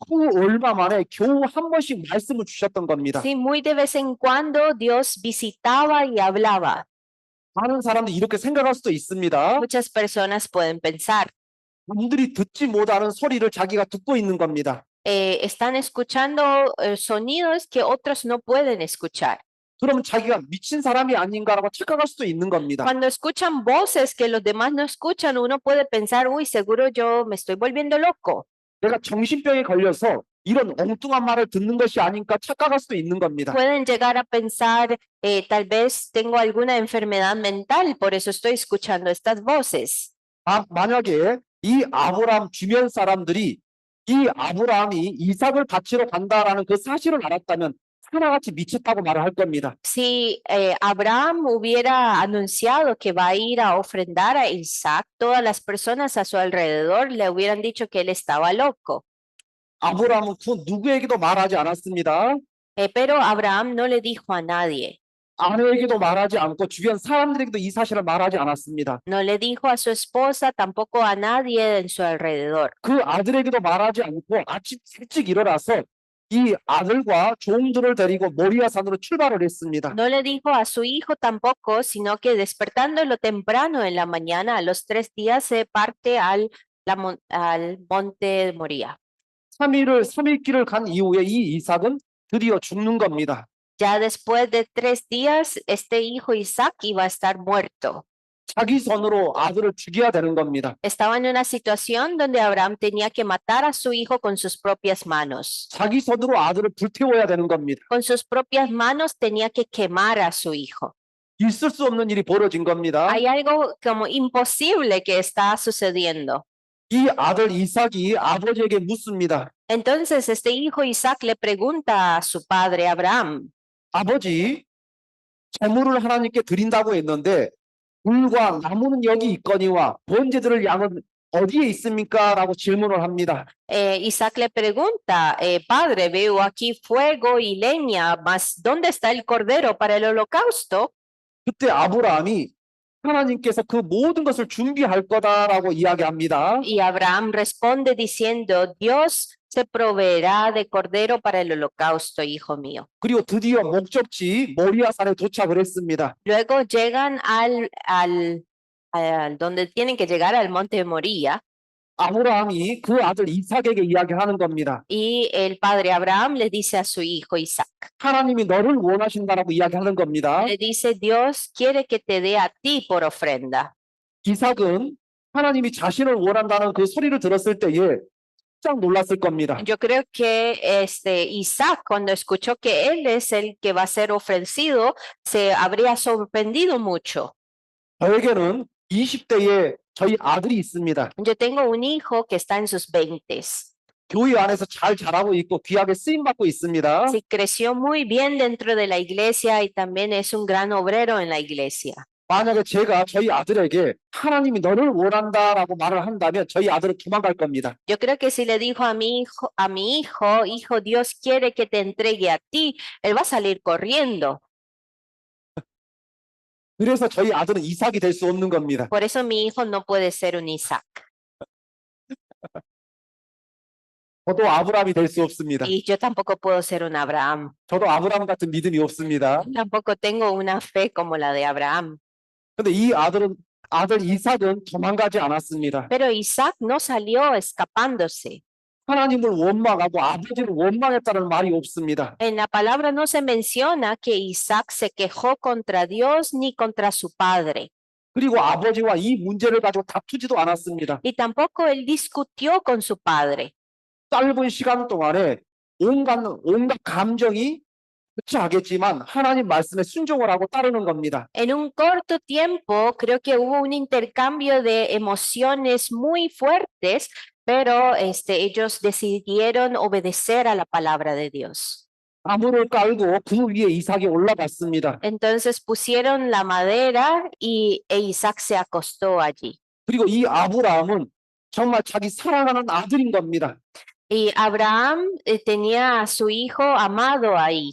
얼마 만에 겨우 한 번씩 말씀을 주셨던 겁니다. Sí, muy de vez en cuando Dios visitaba y hablaba. 많은 사람들이 이렇게 생각할 수도 있습니다. Muchas personas pueden pensar, 남들이 듣지 못하는 소리를 자기가 듣고 있는 겁니다. están escuchando sonidos que otros no pueden escuchar. 그러면 자기가 미친 사람이 아닌가라고 착각할 수도 있는 겁니다. Cuando escuchan voces que los demás no escuchan, uno puede pensar, uy, seguro yo me estoy volviendo loco. 내가 정신병에 걸려서 이런 엉뚱한 말을 듣는 것이 아닌가 착각할 수도 있는 겁니다. Pueden llegar a pensar, tal vez tengo alguna enfermedad mental, por eso estoy escuchando estas voces. 만약에 이 아브라함 주변 사람들이 이 아브라함이 이삭을 바치러 간다라는 그 사실을 알았다면 하나같이 미쳤다고 말을 할 겁니다. Si Abraham hubiera anunciado que va a ir a ofrendar a Isaac, todas las personas a su alrededor le hubieran dicho que él estaba loco. 아브라함은 그 누구에게도 말하지 않았습니다. Pero Abraham no le dijo a nadie, 아내에게도 말하지 않고 주변 사람들에게도 이 사실을 말하지 않았습니다. no le dijo a su esposa, tampoco a nadie en su alrededor. 그 아들에게도 말하지 않고 아침 일찍 일어나서 이 아들과 종들을 데리고 모리아 산으로 출발을 했습니다. No le dijo a su hijo tampoco, sino que despertándolo temprano en la mañana, a los 3 días, se parte al monte de Moría. 3일길을 간 이후에 이 이삭은 드디어 죽는 겁니다. Ya después de 3 días, este hijo Isaac iba a estar muerto. 자기 손으로 아들을 죽여야 되는 겁니다. Estaba en una situación donde Abraham tenía que matar a su hijo con sus propias manos. 자기 손으로 아들을 불태워야 되는 겁니다. Con sus propias manos tenía que quemar a su hijo. 있을 수 없는 일이 벌어진 겁니다. Hay algo como imposible que está sucediendo. 이 아들 이삭이 아버지에게 묻습니다. Entonces este hijo Isaac le pregunta a su padre Abraham, 아버지, 제물을 하나님께 드린다고 했는데 불과 나무는 여기 있거니와 번제들을 양은 어디에 있습니까? 라고 질문을 합니다. Isaac le pregunta, padre, veo aquí fuego y leña, mas ¿dónde está el cordero para el holocausto? 그때 아브라함이 하나님께서 그 모든 것을 준비할 거다라고 이야기합니다. Y Abraham responde diciendo, Dios se proveerá de cordero para el holocausto, hijo mío. 그리고 드디어 목적지 모리아산에 도착을 했습니다. Luego llegan al donde tienen que llegar, al monte de Moría, 아브라함이 그 아들 이삭에게 이야기하는 겁니다. y el padre Abraham le dice a su hijo Isaac, 하나님이 너를 원하신다라고 이야기하는 겁니다. le dice, Dios quiere que te dé a ti por ofrenda. 이삭은 하나님이 자신을 원한다는 그 소리를 들었을 때에 깜짝 놀랐을 겁니다. Yo creo que Isaac, cuando escuchó que él es el que va a ser ofrecido, se habría sorprendido mucho. 저에게는 20대에 저희 아들이 있습니다. Yo tengo un hijo que está en sus 20s. 교회 안에서 잘 자라고 있고 귀하게 쓰임 받고 있습니다. Sí, creció muy bien dentro de la iglesia y también es un gran obrero en la iglesia. 만약에 제가 저희 아들에게 하나님이 너를 원한다라고 말을 한다면 저희 아들은 도망갈 겁니다. Yo creo que si le dijo a mi hijo, hijo, Dios quiere que te entregue a ti, él va a salir corriendo. 그래서 저희 아들은 이삭이 될 수 없는 겁니다. Por eso mi hijo no puede ser un Isaac. 저도 아브라함이 될 수 없습니다. Y yo tampoco puedo ser un Abraham. 저도 아브라함 같은 믿음이 없습니다. Tampoco tengo una fe como la de Abraham. 근데 이 아들 이삭은 도망가지 않았습니다. Pero Isaac no salió escapándose. 하나님을 원망하고 아버지를 원망했다는 말이 없습니다. En la palabra no se menciona que Isaac se quejó contra Dios ni contra su padre. 그리고 아버지와 이 문제를 가지고 다투지도 않았습니다. Y tampoco él discutió con su padre. 짧은 시간 동안에 온갖 감정이 그렇지 하겠지만 하나님 말씀에 순종을 하고 따르는 겁니다. En un corto tiempo, creo que hubo un intercambio de emociones muy fuertes, pero ellos decidieron obedecer a la palabra de Dios. 나무를 깔고 그 위에 이삭이 올라갔습니다. Entonces pusieron la madera e Isaac se acostó allí. 그리고 이 아브라함은 정말 자기 사랑하는 아들인 겁니다. Y Abraham tenía a su hijo amado ahí.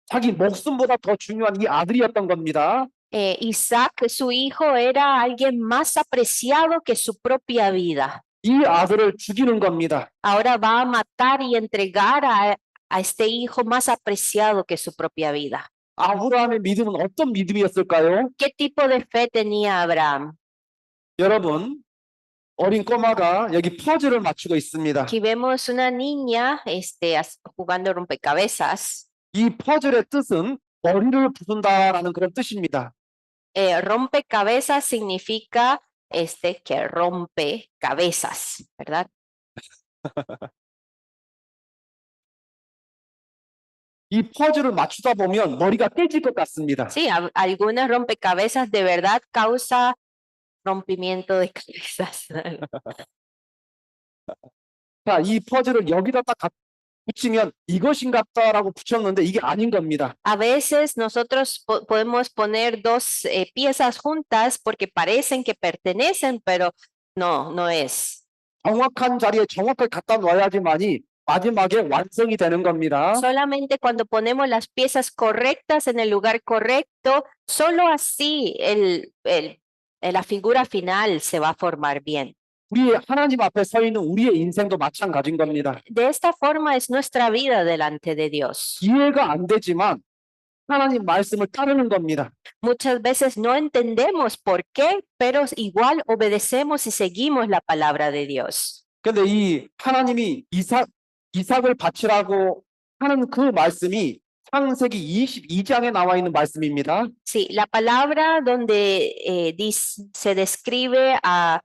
자기 목숨보다 더 중요한 이 아들이었던 겁니다. Isaac, su hijo, era alguien más apreciado que su propia vida. 이 아들을 죽이는 겁니다. Ahora va a matar y entregar a este hijo más apreciado que su propia vida. 아브라함의 믿음은 어떤 믿음이었을까요? ¿Qué tipo de fe tenía Abraham? 여러분, 어린 꼬마가 여기 퍼즐을 맞추고 있습니다. Aquí vemos una niña jugando rompecabezas. 이 퍼즐의 뜻은 머리를 부순다라는 그런 뜻입니다. Rompecabezas significa que rompe cabezas, ¿verdad? 이 퍼즐을 맞추다 보면 머리가 깨질 것 같습니다. Sí, algunas rompecabezas de verdad causa rompimiento de cabezas. 자, 이 퍼즐을 여기다 딱 붙이면 이것인갑다라고 붙였는데 이게 아닌 겁니다. A veces nosotros podemos poner dos piezas juntas porque parecen que pertenecen, pero no es. 정확한 자리에 정확하게 갖다 놔야지만이 마지막에 완성이 되는 겁니다. Solamente cuando ponemos las piezas correctas en el lugar correcto, solo así la figura final se va a formar bien. 우리 하나님 앞에 서 있는 우리의 인생도 마찬가지인 겁니다. De esta forma es nuestra vida delante de Dios. 이해가 안 되지만 하나님 말씀을 따르는 겁니다. Muchas veces no entendemos por qué, pero igual obedecemos y seguimos la palabra de Dios. 근데 이 하나님이 이삭을 바치라고 하는 그 말씀이 창세기 22장에 나와 있는 말씀입니다. Sí, la palabra donde se describe a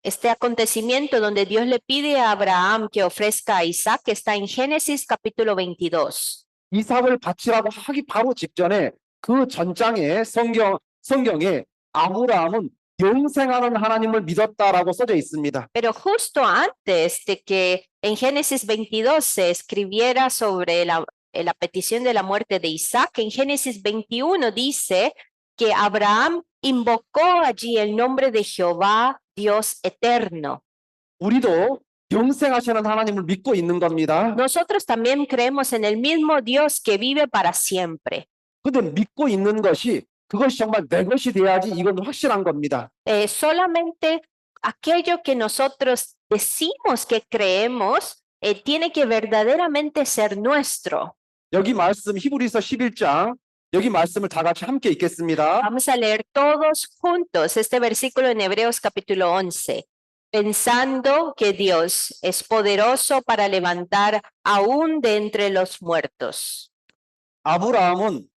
este acontecimiento donde Dios le pide a Abraham que ofrezca a Isaac está en Génesis capítulo 22. 이삭을 바치라고 하기 바로 직전에 그 전장에 성경에 아브라함은 영생하는 하나님을 믿었다라고 써져 있습니다. Pero justo antes de que en Génesis 22 se escribiera sobre la petición de la muerte de Isaac, en Génesis 21 dice que Abraham invocó allí el nombre de Jehová, Dios eterno. 우리도 영생하시는 하나님을 믿고 있는 겁니다. Nosotros también creemos en el mismo Dios que vive para siempre. 근데 믿고 있는 것이 그것이 정말 내 것이 돼야지 이건 확실한 겁니다. Solamente aquello que nosotros decimos que creemos tiene que verdaderamente ser nuestro. 여기 말씀 히브리서 11장 여기 말씀을 다 같이 함께 읽겠습니다. Vamos a leer todos juntos este versículo en Hebreos capítulo 11. Pensando que Dios es poderoso para levantar aún de entre los muertos. 아브라함은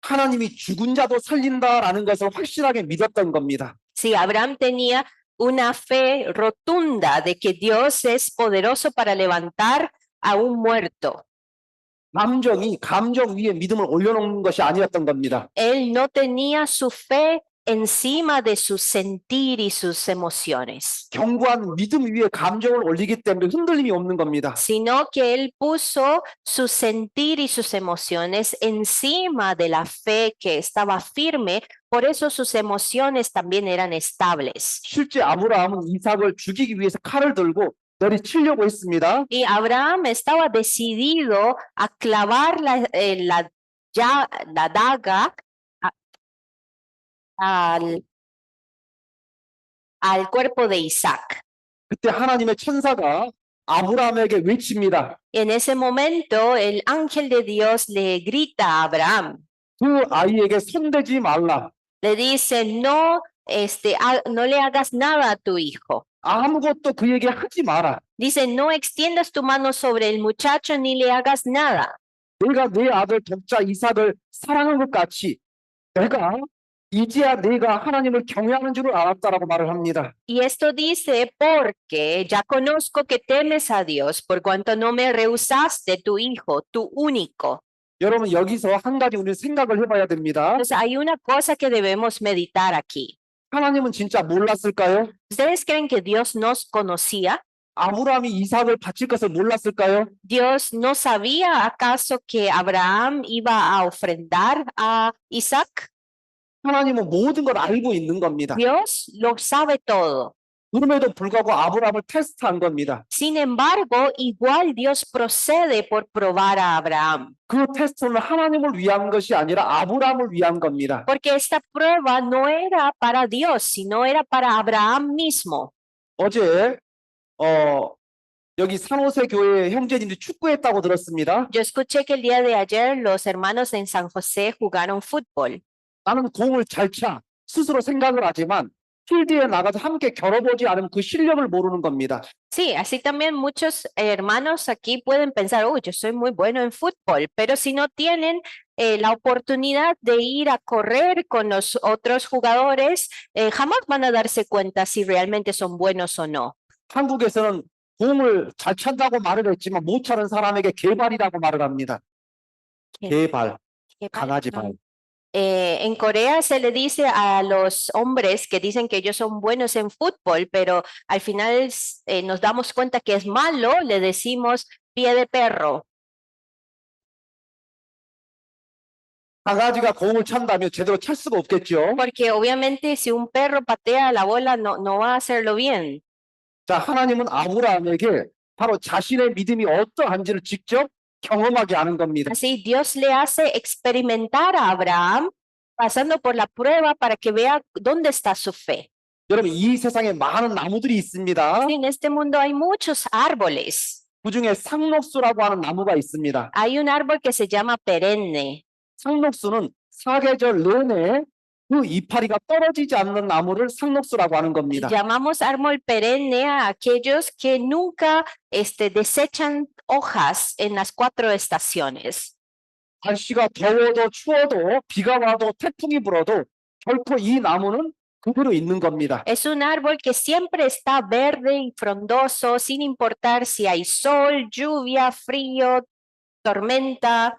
하나님이 죽은 자도 살린다라는 것을 확실하게 믿었던 겁니다. Sí, Abraham tenía una fe rotunda de que Dios es poderoso para levantar a un muerto. 감정 위에 믿음을 올려놓는 것이 아니었던 겁니다. Él no tenía su fe encima de su sentir y sus emociones, 견고한 믿음 위에 감정을 올리기 때문에 흔들림이 없는 겁니다. sino que él puso su sentir y sus emociones encima de la fe que estaba firme, por eso sus emociones también eran estables. 실제 아브라함은 이삭을 죽이기 위해서 칼을 들고 내리치려고 했습니다. Y Abraham estaba decidido a clavar la daga al cuerpo de Isaac. 그때 하나님의 천사가 아브라함에게 외칩니다. En ese momento, el ángel de Dios le grita a Abraham, 그 아이에게 손대지 말라. le dice, no, no le hagas nada a tu hijo. 아무것도 그에게 하지 마라. Dice, no extiendas tu mano sobre el muchacho ni le hagas nada. 내가 내 아들 독자 이삭을 사랑한 것 같이 내가 이제야 내가 하나님을 경외하는 줄을 알았다라고 말을 합니다. Y esto dice, porque ya conozco que temes a Dios, por cuanto no me rehusaste tu hijo, tu único. 여러분 여기서 한 가지 우리는 생각을 해봐야 됩니다. Entonces, hay una cosa que debemos meditar aquí. 하나님은 진짜 몰랐을까요? ¿Ustedes creen que Dios nos conocía? 아브라함이 이삭을 바칠 것을 몰랐을까요? ¿Dios no sabía acaso que Abraham iba a ofrendar a Isaac? 하나님은 모든 걸 알고 있는 겁니다. Dios lo sabe todo. 그럼에도 불구하고 아브라함을 테스트한 겁니다. Sin embargo, igual Dios procede por probar a Abraham, 그 테스트는 하나님을 위한 것이 아니라 아브라함을 위한 겁니다. porque esta prueba no era para Dios, sino era para Abraham mismo. 어제 여기 산호세 교회 형제님들이 축구했다고 들었습니다. Yo escuché que el día de ayer los hermanos en San José jugaron fútbol. 나는 공을 잘 차 스스로 생각을 하지만 필드에 나가서 함께 겨뤄보지 않으면 그 실력을 모르는 겁니다. Sí, así también muchos hermanos aquí pueden pensar, oh, yo soy muy bueno en fútbol, pero si no tienen la oportunidad de ir a correr con los otros jugadores, jamás van a darse cuenta si realmente son buenos o no. 한국에서는 공을 잘 찬다고 말을 했지만 못 차는 사람에게 개발이라고 말을 합니다. 개발, 강아지 발. En Corea se le dice a los hombres que dicen que ellos son buenos en fútbol, pero al final nos damos cuenta que es malo, le decimos pie de perro. 강아지가 공을 찬다면 제대로 찰 수가 없겠죠. Porque obviamente si un perro patea la bola no va a hacerlo bien. 자, 하나님은 아브라함에게 바로 자신의 믿음이 어떠한지를 직접 경험하게 하는 겁니다. Así Dios le hace experimentar a Abraham pasando por la prueba para que vea dónde está su fe. 여러분 이 세상에 많은 나무들이 있습니다. En este mundo hay muchos árboles. 그중에 상록수라고 하는 나무가 있습니다. Hay un árbol que se llama perenne. 상록수는 사계절 내내 그 이파리가 떨어지지 않는 나무를 상록수라고 하는 겁니다. Llamamos árbol perenne a aquellos que nunca desechan hojas en las 4 estaciones. 날씨가 더워도 추워도 비가 와도 태풍이 불어도 결코 이 나무는 그대로 있는 겁니다. Es un árbol que siempre está verde y frondoso sin importar si hay sol, lluvia, frío, tormenta.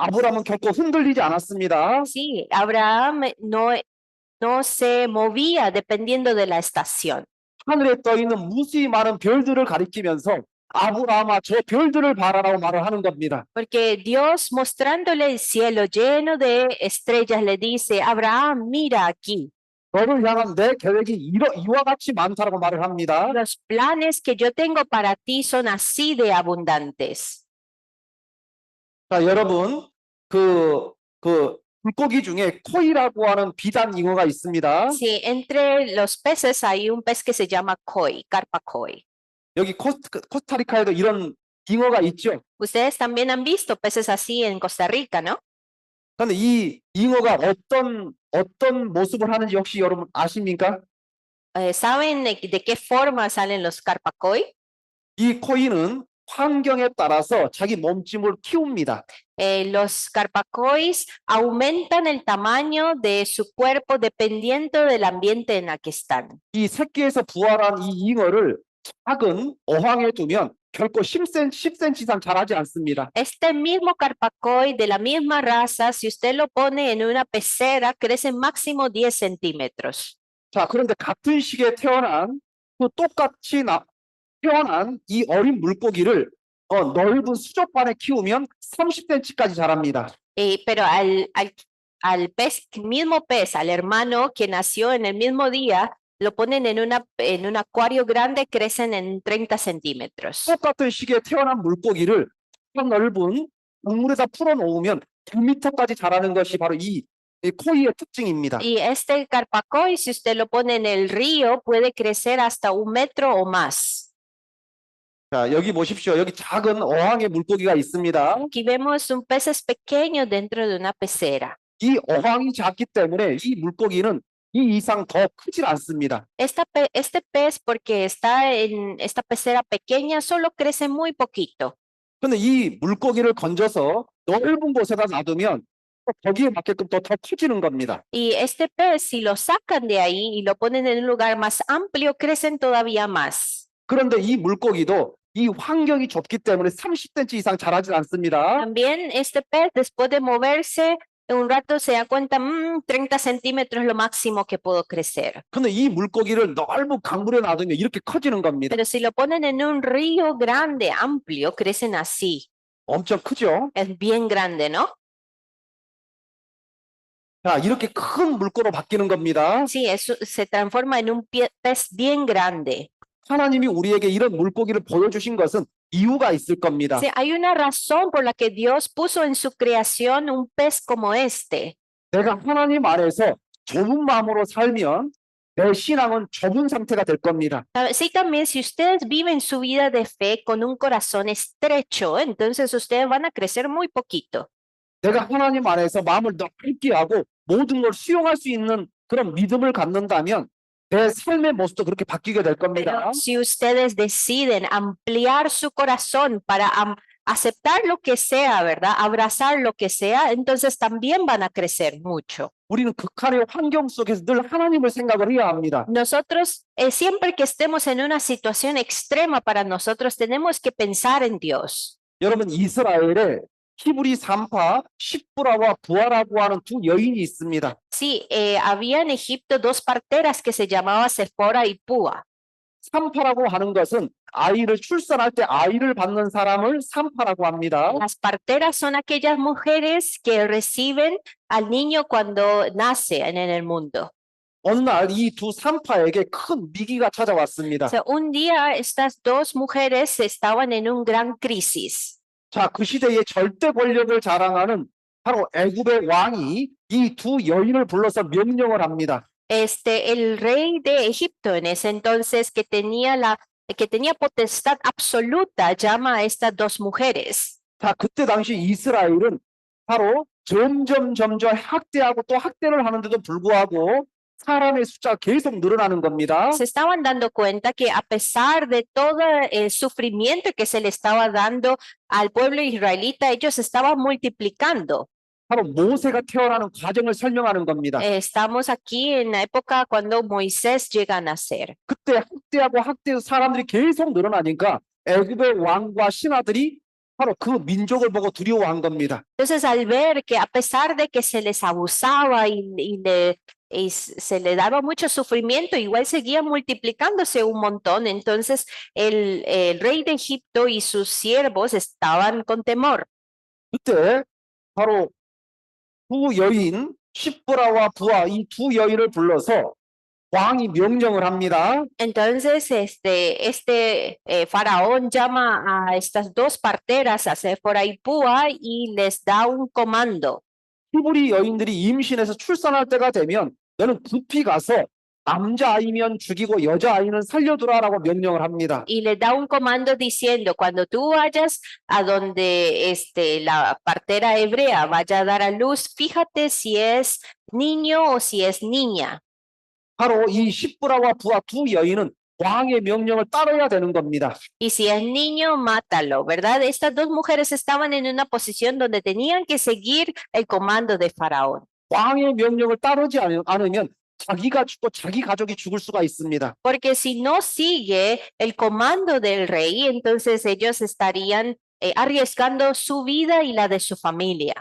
아브라함은 결코 흔들리지 않았습니다. Sí, Abraham no se movía dependiendo de la estación. 하늘에 떠 있는 무수히 많은 별들을 가리키면서 아브라함아 저 별들을 봐라라고 말을 하는 겁니다. Porque Dios mostrándole el cielo lleno de estrellas le dice, Abraham, mira aquí. 너를 향한 내 계획이 이와 같이 많다라고 말을 합니다. Los planes que yo tengo para ti son así de abundantes. 자, 여러분 물고기 중에 코이라고 하는 비단 잉어가 있습니다. Sí, entre los peces hay un pez que se llama koi, carpa koi. 여기 코스타리카에도 이런 잉어가 있죠. Ustedes también han visto peces así en Costa Rica, ¿no? 그런데 이 잉어가 어떤 모습을 하는지 혹시 여러분 아십니까? ¿Saben de qué forma salen los carpa koi? 이 코이는 환경에 따라서 자기 몸집을 키웁니다. Los carpacois aumentan el tamaño de su cuerpo dependiendo del ambiente en el que están. 이 새끼에서 부활한 이 잉어를 작은 어항에 두면 결코 10cm 이상 자라지 않습니다. Este mismo carpacoy de la misma raza, si usted lo pone en una pecera, crece máximo 10 centímetros. 자, 그런데 같은 시기에 태어난 또 똑같이 태어난 이 어린 물고기를 넓은 수족관에 키우면 30cm까지 자랍니다. Pero al pez, mismo pez, al hermano que nació en el mismo día, lo ponen en un acuario grande, crecen en 30 centímetros. 똑같은 시기에 태어난 물고기를 넓은 물에다 풀어놓으면 9m까지 자라는 것이 바로 이 코이의 특징입니다. Y este carpacoy, si usted lo pone en el río, puede crecer hasta 1 metro o más. 자, 여기 보십시오. 여기 작은 어항에 물고기가 있습니다. Aquí vemos un peces pequeño dentro de una pecera. 이 어항이 작기 때문에 이 물고기는 이 이상 더 크질 않습니다. Este pez, porque está en esta pecera pequeña, solo crece muy poquito. 근데 이 물고기를 건져서 넓은 곳에다 놔두면 거기에 맞게끔 더 커지는 겁니다. Y este pez, si lo sacan de ahí y lo ponen en un lugar más amplio, crecen todavía más. 그런데 이 물고기도 이 환경이 좁기 때문에 30cm 이상 자라지 않습니다. También este pez, después de moverse un rato, se da cuenta, 30 centímetros es lo máximo que puedo crecer. 근데 이 물고기를 넓은 강물에 놔두면 이렇게 커지는 겁니다. Pero si lo ponen en un río grande, amplio, crecen así. 엄청 크죠? Es bien grande, ¿no? 자, 이렇게 큰 물고로 바뀌는 겁니다. Sí, eso se transforma en un pez bien grande. 하나님이 우리에게 이런 물고기를 보여주신 것은 이유가 있을 겁니다. Sí, hay una razón por la que Dios puso en su creación un pez como este. 내가 하나님 안에서 좁은 마음으로 살면 내 신앙은 좁은 상태가 될 겁니다. Sí, también si ustedes viven su vida de fe con un corazón estrecho, entonces ustedes van a crecer muy poquito. 내가 하나님 안에서 마음을 넓게 하고 모든 걸 수용할 수 있는 그런 믿음을 갖는다면 내 삶의 모습도 그렇게 바뀌게 될 겁니다. Pero si ustedes deciden ampliar su corazón para aceptar lo que sea, ¿verdad? Abrazar lo que sea, entonces también van a crecer mucho. 우리는 극한의 환경 속에서 늘 하나님을 생각을 해야 합니다. Nosotros, siempre que estemos en una situación extrema para nosotros, tenemos que pensar en Dios. 여러분, 이스라엘에 히브리 산파 십부라와 부하라고 하는 두 여인이 있습니다. Sí, había en Egipto dos parteras que se llamaban Sephora y Púa. 산파라고 하는 것은 아이를 출산할 때 아이를 받는 사람을 산파라고 합니다. Las parteras son aquellas mujeres que reciben al niño cuando nace en el mundo. 어느 날 이 두 산파에게 큰 위기가 찾아왔습니다. O sea, un día estas dos mujeres estaban en un gran crisis. 자, 그 시대의 절대 권력을 자랑하는 바로 애굽의 왕이 이 두 여인을 불러서 명령을 합니다. El rey de Egipto en ese entonces que tenía potestad absoluta llama a estas dos mujeres. 자, 그때 당시 이스라엘은 바로 점점 학대하고 또 학대를 하는데도 불구하고 사람의 숫자가 계속 늘어나는 겁니다. Se estaban dando cuenta que a pesar de todo el sufrimiento que se le estaba dando al pueblo israelita, ellos estaban multiplicando. 바로 모세가 태어나는 과정을 설명하는 겁니다. Estamos aquí en la época cuando Moisés llega a nacer. 그때 학대해서 사람들이 계속 늘어나니까 애굽의 왕과 신하들이 바로 그 민족을 보고 두려워한 겁니다. Entonces, al ver que a pesar de que se les abusaba y se le daba mucho sufrimiento, igual seguía multiplicándose un montón. Entonces, el rey de Egipto y sus siervos estaban con temor. 그때 바로 두 여인 십부라와 부하 이 두 여인을 불러서 왕이 명령을 합니다. Entonces, faraón llama a estas dos parteras, a Séfora y Púa, y les da un comando. 히브리 여인들이 임신해서 출산할 때가 되면 너는 급히 가서 남자아이면 죽이고 여자아이는 살려두라라고 명령을 합니다. Y les da un comando diciendo, cuando tú vayas a donde la partera hebrea vaya a dar a luz, fíjate si es niño o si es niña. 바로 이 십부라와 부하 두 여인은 왕의 명령을 따라야 되는 겁니다. Y si es niño, mátalo, ¿verdad? Estas dos mujeres estaban en una posición donde tenían que seguir el comando de Faraón. 왕의 명령을 따르지 않으면 자기가 죽고 자기 가족이 죽을 수가 있습니다. Porque si no sigue el comando del rey, entonces ellos estarían arriesgando su vida y la de su familia.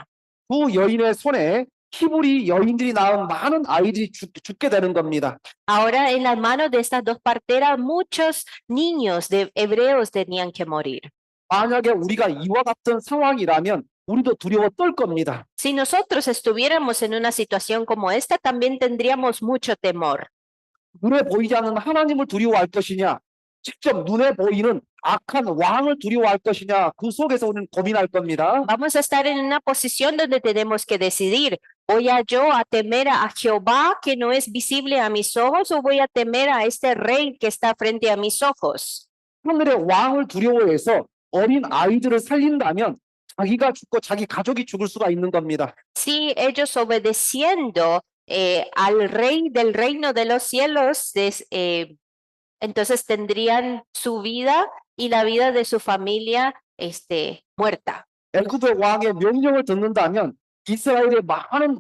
두 여인의 손에 히브리 여인들이 낳은 많은 아이들이 죽게 되는 겁니다. Ahora en las manos de estas dos parteras, muchos niños de hebreos tenían que morir. 만약에 우리가 이와 같은 상황이라면 우리도 두려워 떨 겁니다. Si nosotros estuviéramos en una situación como esta, también tendríamos mucho temor. 눈에 보이지 않는 하나님을 두려워할 것이냐, 직접 눈에 보이는 악한 왕을 두려워할 것이냐, 그 속에서 우리는 고민할 겁니다. Vamos a estar en una posición donde tenemos que decidir, ¿voy a yo a temer a Jehová que no es visible a mis ojos o voy a temer a este rey que está frente a mis ojos? 하늘의 왕을 두려워해서 어린 아이들을 살린다면 자기가 죽고 자기 가족이 죽을 수가 있는 겁니다. Si ellos obedeciendo al rey del reino de los cielos, entonces tendrían su vida y la vida de su familia muerta. 애굽의 왕의 명령을 듣는다면 이스라엘의 많은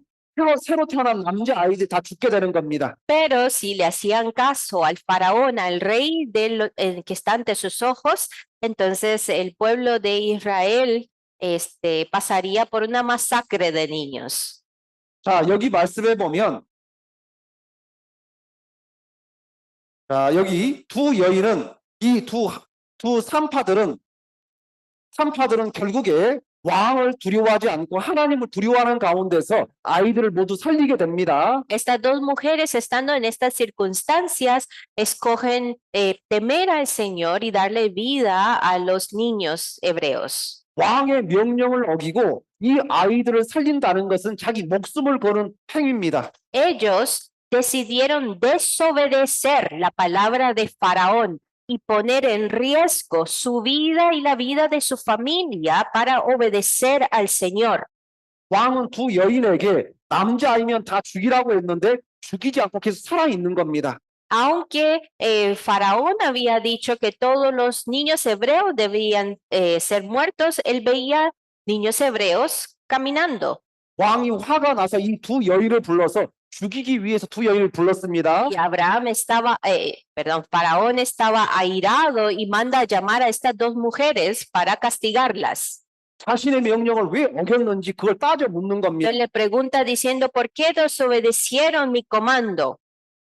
새로 태어난 남자 아이들이 다 죽게 되는 겁니다. Pero si le hacían caso al faraón, al rey que está ante sus ojos, entonces el pueblo de Israel pasaría por una masacre de niños. 자, 여기 말씀해 보면 자, 여기 두 여인은 이 두 산파들은 결국에 왕을 두려워하지 않고 하나님을 두려워하는 가운데서 아이들을 모두 살리게 됩니다. Estas dos mujeres, estando en estas circunstancias, escogen temer al Señor y darle vida a los niños hebreos. 왕의 명령을 어기고 이 아이들을 살린다는 것은 자기 목숨을 거는 행위입니다. Ellos decidieron desobedecer la palabra de Faraón y poner en riesgo su vida y la vida de su familia para obedecer al Señor. 왕은 두 여인에게 남자아이면 다 죽이라고 했는데 죽이지 않고 계속 살아있는 겁니다. Aunque Faraón había dicho que todos los niños hebreos debían ser muertos, él veía niños hebreos caminando. 왕이 화가 나서 이 두 여인을 불러서 죽이기 위해서 두 여인을 불렀습니다. Y Faraón estaba airado y manda a llamar a estas dos mujeres para castigarlas. 자신의 명령을 왜 어겼는지 그걸 따져 묻는 겁니다. Él le pregunta diciendo, ¿por qué desobedecieron mi comando?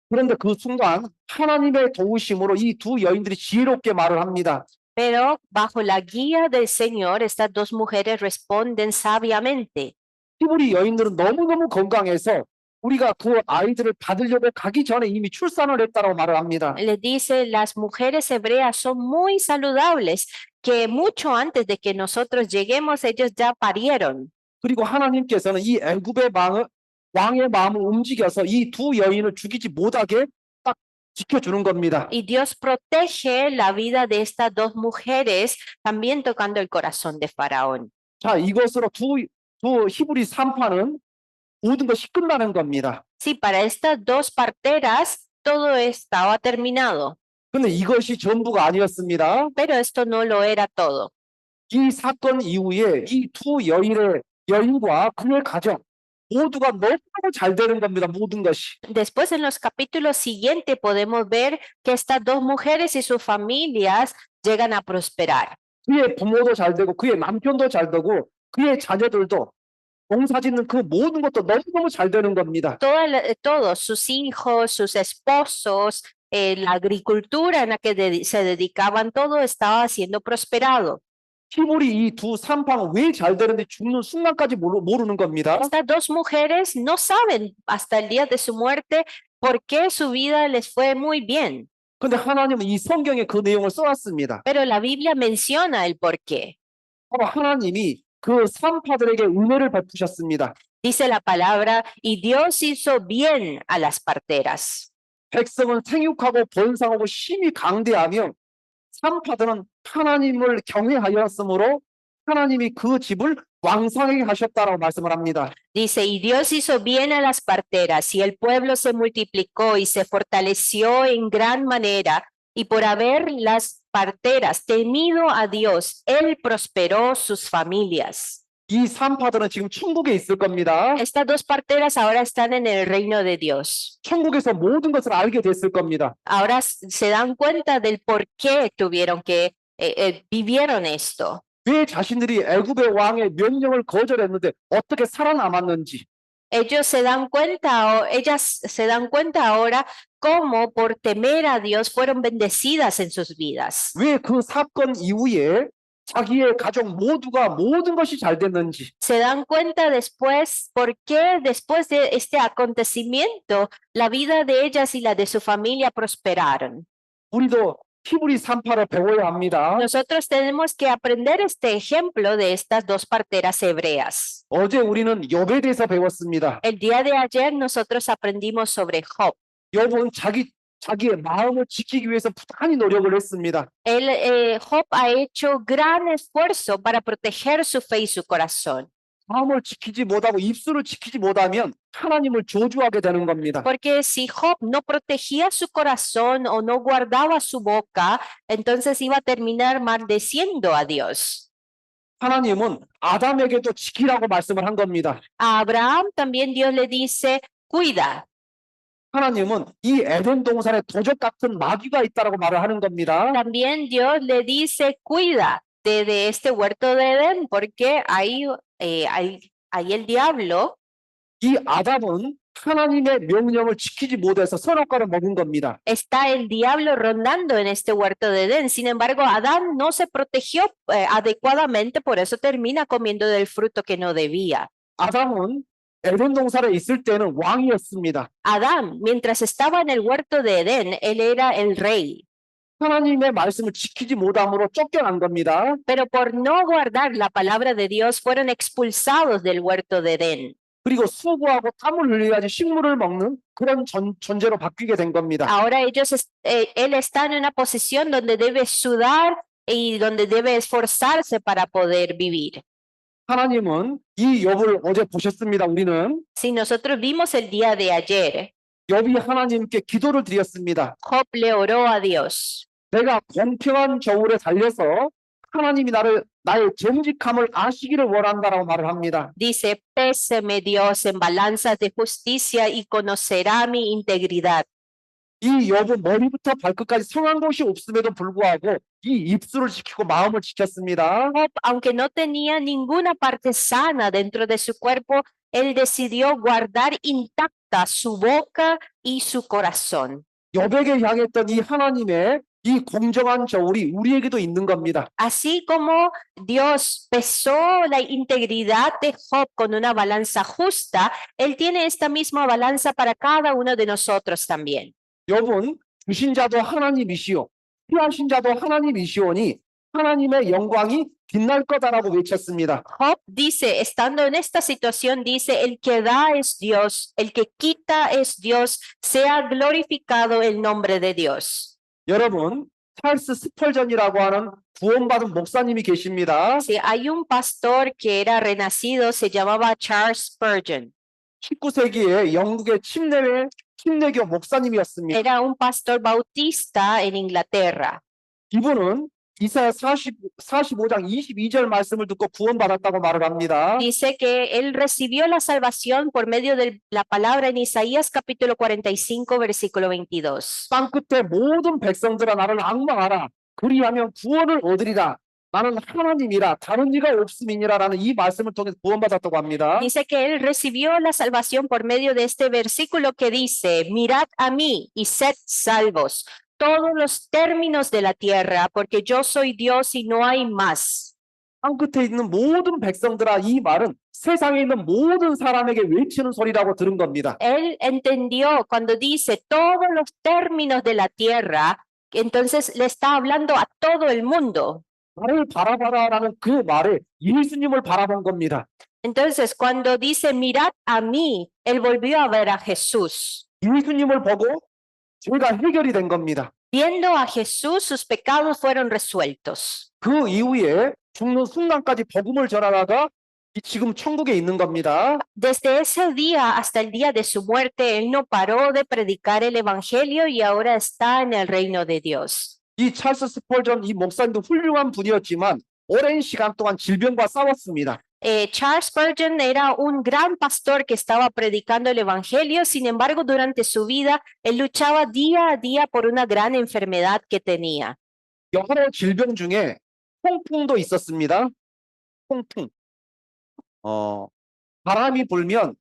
그런데 그 순간 하나님의 도우심으로 이 두 여인들이 지혜롭게 말을 합니다. Pero bajo la guía del Señor, estas dos mujeres responden sabiamente. 히브리 여인들은 너무너무 건강해서 우리가 그 아이들을 받으려고 가기 전에 이미 출산을 했다고 말을 합니다. Les dice, las mujeres hebreas son muy saludables, que mucho antes de que nosotros lleguemos, ellos ya parieron. 그리고 하나님께서는 이 애굽의 왕의 마음을 움직여서 이 두 여인을 죽이지 못하게 딱 지켜주는 겁니다. Y Dios protege la vida de estas dos mujeres, también tocando el corazón de Faraón. 자, 이것으로 두 히브리 산파는 모든 것이 끝나는 겁니다. Sí, para estas dos parteras todo estaba terminado, 근데 이것이 전부가 아니었습니다. pero esto no lo era todo. 이 사건 이후에 이 두 여인과 그의 가정 모두가 너무너무 잘 되는 겁니다. 모든 것이. Después, en los capítulos siguientes, podemos ver que estas dos mujeres y sus familias llegan a prosperar. 그의 부모도 잘 되고 그의 남편도 잘 되고 그의 자녀들도 농사짓는 그 모든 것도 너무너무 잘 되는 겁니다. Todos sus hijos, sus esposos, la agricultura en la que se dedicaban, todo estaba siendo prosperado. 히브리 이 두 산파는 왜 잘 되는데 죽는 순간까지 모르는 겁니다. Estas dos mujeres no saben hasta el día de su muerte por qué su vida les fue muy bien, 근데 하나님은 이 성경에 그 내용을 써놨습니다. pero la Biblia menciona el por qué. 바로 하나님이 그 산파들에게 은혜를 베푸셨습니다. Dice la palabra, y Dios hizo bien a las parteras. 백성은 생육하고 번성하고 힘이 강대하며 산파들은 하나님을 경외하였으므로 하나님이 그 집을 왕성하게 하셨다라고 말씀을 합니다. Dice, y Dios hizo bien a las parteras, y el pueblo se multiplicó y se fortaleció en gran manera, y por haber las parteras temido a Dios, Él prosperó sus familias. 이 산파들은 지금 천국에 있을 겁니다. Estas dos parteras ahora están en el reino de Dios. 천국에서 모든 것을 알게 됐을 겁니다. Ahora se dan cuenta del por qué tuvieron que vivieron esto. 왜 자신들이 애굽의 왕의 명령을 거절했는데 어떻게 살아남았는지, Ellos se dan cuenta, ellas se dan cuenta ahora cómo por temer a Dios fueron bendecidas en sus vidas. 왜 그 사건 이후에 자기의 가족 모두가 모든 것이 잘 됐는지, Se dan cuenta después por qué después de este acontecimiento la vida de ellas y la de su familia prosperaron. 우리도 히브리 산파를 배워야 합니다. Nosotros tenemos que aprender este ejemplo de estas dos parteras hebreas. 어제 우리는 욥에 대해서 배웠습니다. El día de ayer nosotros aprendimos sobre Job. 욥은 자기의 마음을 지키기 위해서 부단히 노력을 했습니다. Job ha hecho gran esfuerzo para proteger su fe y su corazón, 마음을 지키지 못하고 입술을 지키지 못하면 하나님을 저주하게 되는 겁니다. porque si Job no protegía su corazón o no guardaba su boca, entonces iba a terminar maldeciendo a Dios. 하나님은 아담에게도 지키라고 말씀을 한 겁니다. A Abraham también Dios le dice, cuida. 하나님은 이 에덴 동산에 도적 같은 마귀가 있다라고 말을 하는 겁니다. También Dios le dice, cuida de este huerto de Edén, porque ahí el diablo, 이 아담은 하나님의 명령을 지키지 못해서 선악과를 먹은 겁니다. está el diablo rondando en este huerto de Edén. Sin embargo, Adán no se protegió adecuadamente, por eso termina comiendo del fruto que no debía. 아담은 에덴 동산에 있을 때는 왕이었습니다. Adán, mientras estaba en el huerto de Edén, él era el rey, 하나님의 말씀을 지키지 못함으로 쫓겨난 겁니다. pero por no guardar la palabra de Dios fueron expulsados del huerto de Edén. 그리고 수고하고 땀을 흘려야지 식물을 먹는 그런 존재로 바뀌게 된 겁니다. Ahora él está en una posición donde debe sudar y donde debe esforzarse para poder vivir. 하나님은 이 욥을 어제 보셨습니다. 우리는 Si nosotros vimos el día de ayer, 욥이 하나님께 기도를 드렸습니다. Job le oró a Dios. 내가 공평한 저울에 달려서 하나님이 나의 정직함을 아시기를 원한다라고 말을 합니다. Dice, péseme Dios en balanzas de justicia y conocerá mi integridad. 이 욥은 머리부터 발끝까지 성한 것이 없음에도 불구하고 이 입술을 지키고 마음을 지켰습니다. Job, aunque no tenía ninguna parte sana dentro de su cuerpo, él decidió guardar intacta su boca y su corazón. 욥에게 향했던 이 하나님의 이 공정한 저울이 우리에게도 있는 겁니다. Así como Dios pesó la integridad de Job con una balanza justa, Él tiene esta misma balanza para cada uno de nosotros también. 욥은 주신 자도 하나님이시오 피하신 자도 하나님이시오니 하나님의 영광이 빛날 거다라고 외쳤습니다. Job dice, estando en esta situación, dice, el que da es Dios, el que quita es Dios, sea glorificado el nombre de Dios. 여러분, 찰스 스펄전이라고 하는 구원받은 목사님이 계십니다. Sí, hay un pastor que era renacido, se llamaba Charles Spurgeon. 19세기에 영국의 침례교 목사님이었습니다. Era un pastor bautista en Inglaterra. 이분은 이사야 45장 22절 말씀을 듣고 구원받았다고 말을 합니다. Dice que él recibió la salvación por medio de la palabra en Isaías capítulo 45, versículo 22. 땅끝에 모든 백성들아 나를 앙망하라. 그리하면 구원을 얻으리라. 나는 하나님이라 다른 이가 없음이니라라는 이 말씀을 통해 구원받았다고 합니다. Dice que él recibió la salvación por medio de este versículo que dice, mirad a mí y sed salvos todos los términos de la tierra, porque yo soy Dios y no hay más. 땅끝에 있는 모든 백성들아 이 말은 세상에 있는 모든 사람에게 외치는 소리라고 들은 겁니다. Él entendió cuando dice todos los términos de la tierra, entonces le está hablando a todo el mundo. 나를 바라봐라라는 그 말에 예수님을 바라본 겁니다. Entonces, cuando dice mirad a mí, él volvió a ver a Jesús. 예수님을 보고 죄가 해결이 된 겁니다. Viendo a Jesús, sus pecados fueron resueltos. 그 이후에 죽는 순간까지 복음을 전하다가 지금 천국에 있는 겁니다. Desde ese día hasta el día de su muerte, él no paró de predicar el evangelio y ahora está en el reino de Dios. 이 찰스 스펄전 이 목사님도 훌륭한 분이었지만 오랜 시간 동안 질병과 싸웠습니다. Charles Spurgeon era un gran pastor que estaba predicando el evangelio, sin embargo, durante su vida, él luchaba día a día por una gran enfermedad que tenía. 여러 질병 중에 통풍도 있었습니다. 통풍. 바람이 불면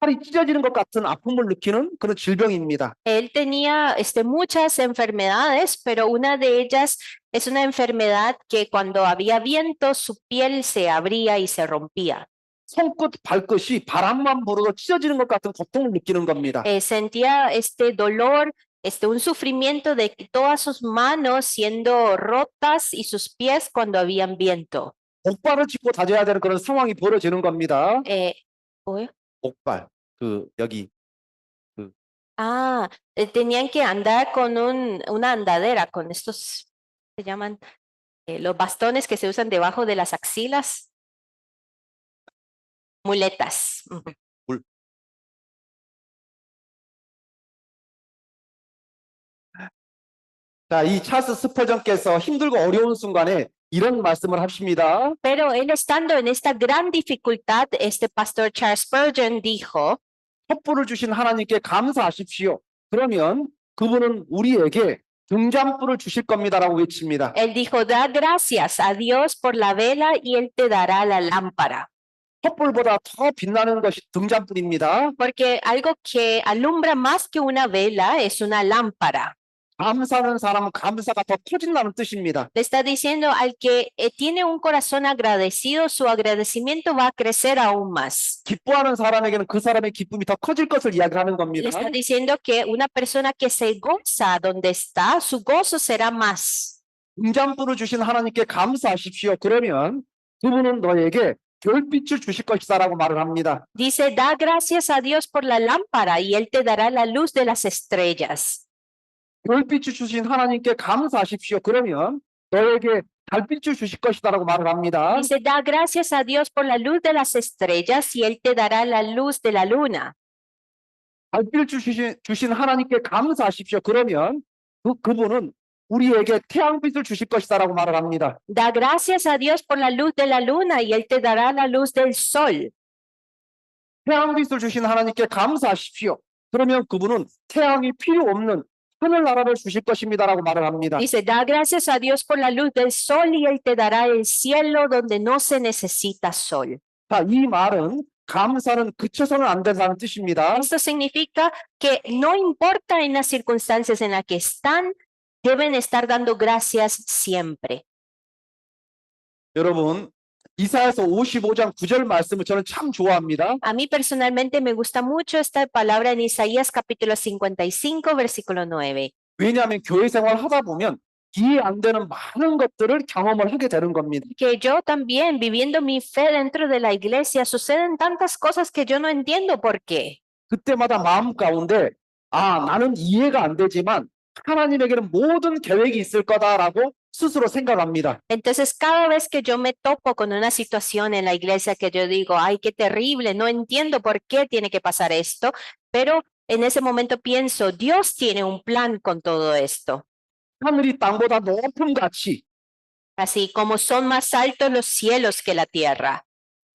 팔이 찢어지는 것 같은 아픔을 느끼는 그런 질병입니다. Él tenía muchas enfermedades, pero una de ellas es una enfermedad que cuando había viento, su piel se abría y se rompía. 손끝, 발끝이 바람만 불어도 찢어지는 것 같은 고통을 느끼는 겁니다. Sentía este dolor, un sufrimiento de que todas sus manos siendo rotas y sus pies cuando habían viento. 복발을 짚고 다져야 되는 그런 상황이 벌어지는 겁니다. ¿Oye? 복발. 여기. Tenían que andar con una andadera, con estos, se llaman los bastones que se usan debajo de las axilas. Muletas. Ujú. 자, 이 찰스 스퍼전께서 힘들고 어려운 순간에 이런 말씀을 하십니다. Pero él estando en esta gran dificultad, pastor Charles Spurgeon dijo, 촛불을 주신 하나님께 감사하십시오. 그러면 그분은 우리에게 등잔불을 주실 겁니다라고 외칩니다. él dijo, da gracias a Dios por la vela y él te dará la lámpara. 촛불보다 더 빛나는 것이 등잔불입니다. Porque algo que alumbra más que una vela es una lámpara. 감사하는 사람은 감사가 더 커진다는 뜻입니다. Le está diciendo al que tiene un corazón agradecido, su agradecimiento va a crecer aún más. 기뻐하는 사람에게는 그 사람의 기쁨이 더 커질 것을 이야기하는 Le 겁니다. está diciendo que una persona que se goza donde está, su gozo será más. 등잔불을 주신 하나님께 감사하십시오. 그러면 그분은 너에게 별빛을 주실 것이다라고 말을 합니다. Dice, da gracias a Dios por la lámpara y él te dará la luz de las estrellas. 별빛을 주신 하나님께 감사하십시오. 그러면 너에게 달빛을 주실 것이다라고 말을 합니다. Dice, da gracias a Dios por la luz de las estrellas y él te dará la luz de la luna. 달빛을 주신 하나님께 감사하십시오. 그러면 그분은 우리에게 태양빛을 주실 것이다라고 말을 합니다. Da gracias a Dios por la luz de la luna y él te dará la luz del sol. 태양빛을 주신 하나님께 감사하십시오. 그러면 그분은 태양이 필요 없는 하늘나라를 주실 것입니다라고 말을 합니다. Dice, da gracias a Dios por la luz del sol y él te dará el cielo donde no se necesita sol. 자, 이 말은 감사는 그쳐서는 안 된다는 뜻입니다. Esto significa que no importa en las circunstancias en las que están, deben estar dando gracias siempre. 여러분, 이사야서 55장 9절 말씀을 저는 참 좋아합니다. A mí personalmente me gusta mucho esta palabra en Isaías capítulo 55, versículo 9. 왜냐하면 교회 생활 하다 보면 이해 안 되는 많은 것들을 경험을 하게 되는 겁니다. Que yo también, viviendo mi fe dentro de la iglesia, suceden tantas cosas que yo no entiendo por qué. 그때마다 마음 가운데 나는 이해가 안 되지만 하나님에게는 모든 계획이 있을 거다라고 스스로 생각합니다. Entonces, cada vez que yo me topo con una situación en la iglesia que yo digo, ay, qué terrible, no entiendo por qué tiene que pasar esto, pero en ese momento pienso, Dios tiene un plan con todo esto. 하늘이 땅보다 높음 같이 Así como son más altos los cielos que la tierra.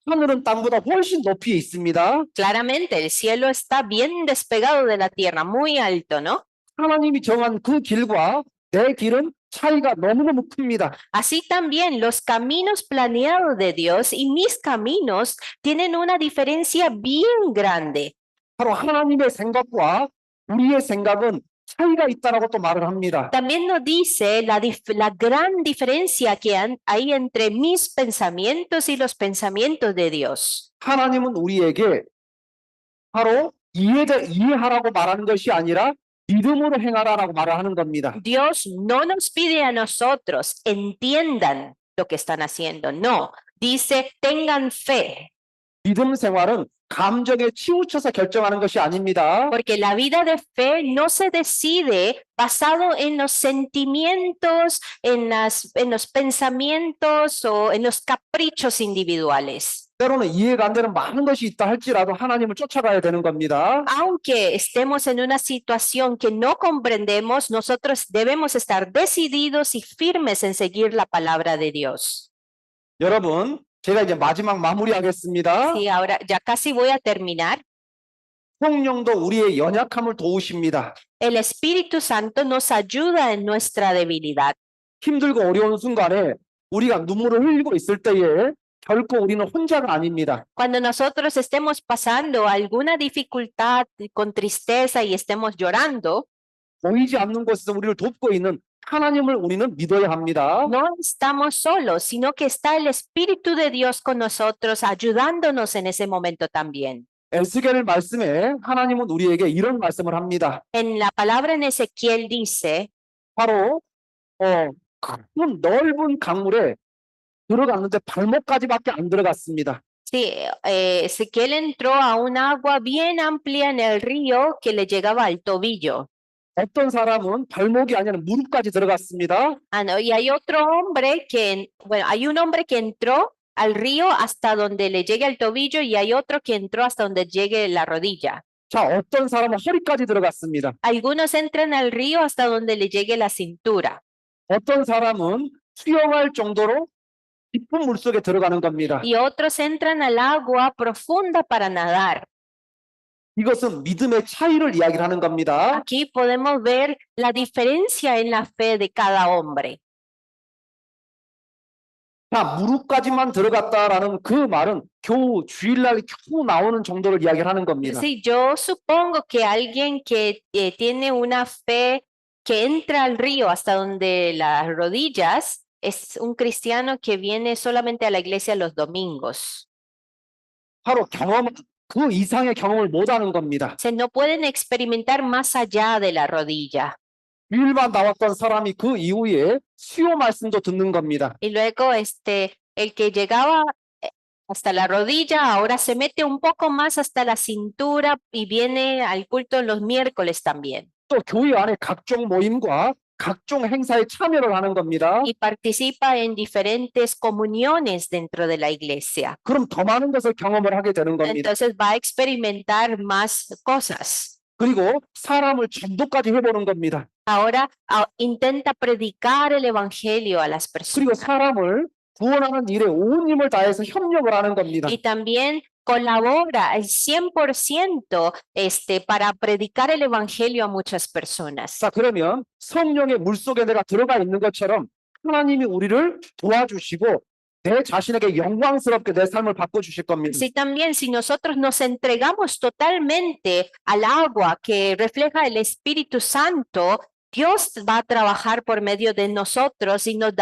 하늘은 땅보다 훨씬 높이 있습니다. Claramente, el cielo está bien despegado de la tierra, muy alto, ¿no? 하나님이 정한 그 길과 내 길은 차이가 너무너무 큽니다. Así también los caminos planeados de Dios y mis caminos tienen una diferencia bien grande. 바로 하나님의 생각과 우리의 생각은 차이가 있다라고 또 말을 합니다. También nos dice la gran diferencia que hay entre mis pensamientos y los pensamientos de Dios. 하나님은 우리에게 바로 이해하라고 말하는 것이 아니라 믿음으로 행하라라고 말을 하는 겁니다. Dios no nos pide a nosotros entiendan lo que están haciendo. No, dice tengan fe. 믿음 생활은 감정에 치우쳐서 결정하는 것이 아닙니다. Porque la vida de fe no se decide basado en los sentimientos, en los pensamientos o en los caprichos individuales. 때로는 이해가 안 되는 많은 것이 있다 할지라도 하나님을 쫓아가야 되는 겁니다. Aunque estemos en una situación que no comprendemos, nosotros debemos estar decididos y firmes en seguir la palabra de Dios. 여러분, 제가 이제 마지막 마무리하겠습니다. Sí, ahora ya casi voy a terminar. 성령도 우리의 연약함을 도우십니다. El Espíritu Santo nos ayuda en nuestra debilidad. 힘들고 어려운 순간에 우리가 눈물을 흘리고 있을 때에 결코 우리는 혼자가 아닙니다. Cuando nosotros estemos pasando alguna dificultad con tristeza y estemos llorando, 보이지 않는 곳에서 우리를 돕고 있는 하나님을 우리는 믿어야 합니다. no estamos solos, sino que está el Espíritu de Dios con nosotros, ayudándonos en ese momento también. 에스겔 말씀에 하나님은 우리에게 이런 말씀을 합니다. En la palabra en Ezequiel dice, 바로 큰 넓은 강물에 들어갔는데 발목까지밖에 안 들어갔습니다. sí, Ezequiel entró a un agua bien amplia en el río que le llegaba al tobillo. 어떤 사람은 발목이 아니라 무릎까지 들어갔습니다. Ah, no, y hay otro hombre bueno, hay un hombre que entró al río hasta donde le llegue al tobillo y hay otro que entró hasta donde llegue la rodilla. 자, 어떤 사람은 허리까지 들어갔습니다. Algunos entran al río hasta donde le llegue la cintura. 어떤 사람은 수영할 정도로 깊은 물속에 들어가는 겁니다. Y otros entran al agua profunda para nadar. 이것은 믿음의 차이를 이야기를 하는 겁니다. Aquí podemos ver la diferencia en la fe de cada hombre. 자, 무릎까지만 들어갔다라는 그 말은 겨우 주일날 겨우 나오는 정도를 이야기를 하는 겁니다. Sí, yo supongo que alguien que tiene una fe que entra al río hasta donde las rodillas es un cristiano que viene solamente a la iglesia los domingos. 바로 그 이상의 경험을 못하는 겁니다. O sea, no pueden experimentar más allá de la rodilla. 주일만 나왔던 사람이 그 이후에 수요 말씀도 듣는 겁니다. Y luego el que llegaba hasta la rodilla ahora se mete un poco más hasta la cintura y viene al culto los miércoles también. 또 교회 안에 각종 모임과 각종 행사에 참여를 하는 겁니다. Y participa en diferentes comuniones dentro de la iglesia. 그럼 더 많은 것을 경험을 하게 되는 겁니다. Entonces va a experimentar más cosas. 그리고 사람을 전도까지 해보는 겁니다. Ahora intenta predicar el evangelio a las 그리고 personas 사람을 구원하는 일에 온 힘을 다해서 협력을 하는 겁니다. y también colabora al 100% para predicar el evangelio a muchas personas. 자, 그러면 성령의 물속에 내가 들어가 있는 것처럼 하나님이 우리를 도와주시고 내 자신에게 영광스럽게 내 삶을 바꿔주실 겁니다. Sí, también si nosotros nos entregamos totalmente al agua que refleja el Espíritu Santo, Dios va a trabajar por medio de nosotros y nos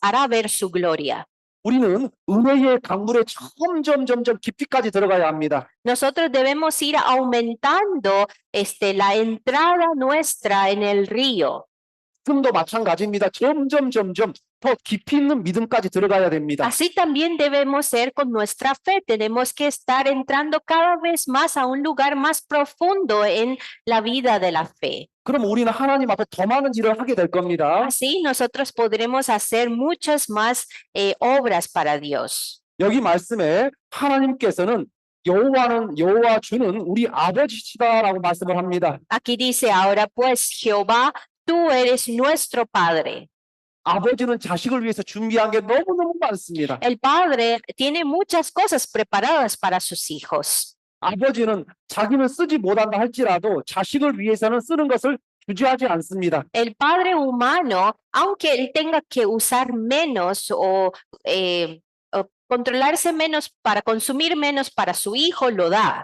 hará ver su gloria. 우리는 은혜의 강물에 점점 깊이까지 들어가야 합니다. Nosotros debemos ir aumentando la entrada nuestra en el río. 믿음도 마찬가지입니다. 점점 더 깊이 있는 믿음까지 들어가야 됩니다. Así también debemos ser con nuestra fe. Tenemos que estar entrando cada vez más a un lugar más profundo en la vida de la fe. 그럼 우리는 하나님 앞에 더 많은 일을 하게 될 겁니다. Así nosotros podremos hacer muchas más obras para Dios. 여기 말씀에 하나님께서는 여호와 주는 우리 아버지시다라고 말씀을 합니다. Aquí dice ahora pues Jehová, tú eres nuestro Padre. 아버지는 자식을 위해서 준비한 게 너무너무 많습니다. El Padre tiene muchas cosas preparadas para sus hijos. 아버지는 자기는 쓰지 못한다 할지라도 자식을 위해서는 쓰는 것을 주저하지 않습니다. El Padre humano, aunque él tenga que usar menos o controlarse menos para consumir menos para su hijo, lo da.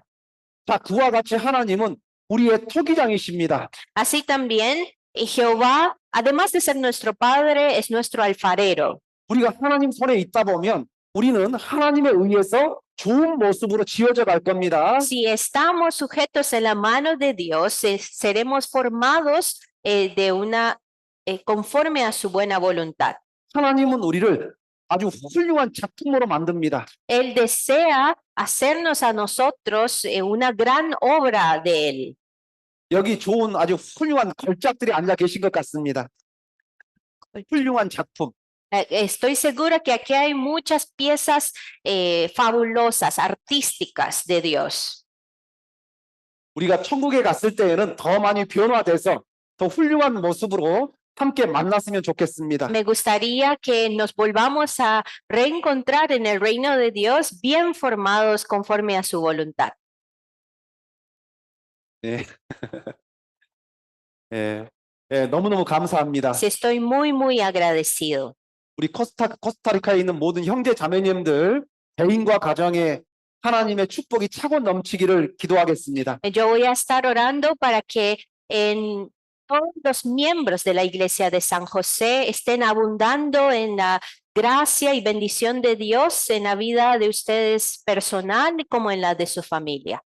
자, 그와 같이 하나님은 우리의 토기장이십니다. Así también Jehová, además de ser nuestro Padre, es nuestro alfarero. 우리가 하나님 손에 있다 보면 우리는 하나님에 의해서 좋은 모습으로 지어져 갈 겁니다. Si estamos sujetos en la mano de Dios, seremos formados conforme a su buena voluntad. 하나님은 우리를 아주 훌륭한 작품으로 만듭니다. Él desea hacernos a nosotros una gran obra de Él. 여기 좋은 아주 훌륭한 걸작들이 앉아 계신 것 같습니다. 훌륭한 작품. Estoy segura que aquí hay muchas piezas fabulosas, artísticas de Dios. 우리가 천국에 갔을 때에는 더 많이 변화돼서 더 훌륭한 모습으로 함께 만났으면 좋겠습니다. Me gustaría que nos volvamos a reencontrar en el reino de Dios bien formados conforme a su voluntad. 네. 예, 예, 너무너무 감사합니다. Sí, estoy muy agradecido. 우리 코스타리카에 있는 모든 형제 자매님들 개인과 가정에 하나님의 축복이 차고 넘치기를 기도하겠습니다. Yo voy a estar orando para que en todos los miembros de la iglesia de San José estén abundando en la gracia y bendición de Dios en la vida de ustedes personal como en la de su familia.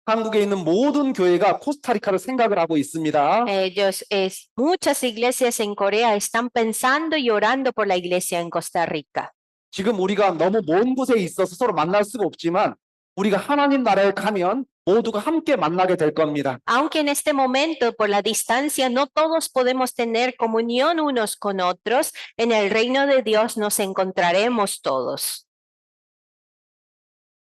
한국에 있는 모든 교회가 코스타리카를 생각을 하고 있습니다. Muchas iglesias en Corea están pensando y orando por la iglesia en Costa Rica. 지금 우리가 너무 먼 곳에 있어서 서로 만날 수가 없지만 우리가 하나님 나라에 가면 모두가 함께 만나게 될 겁니다. Aunque en este momento, por la distancia, no todos podemos tener comunión unos con otros, en el reino de Dios nos encontraremos todos.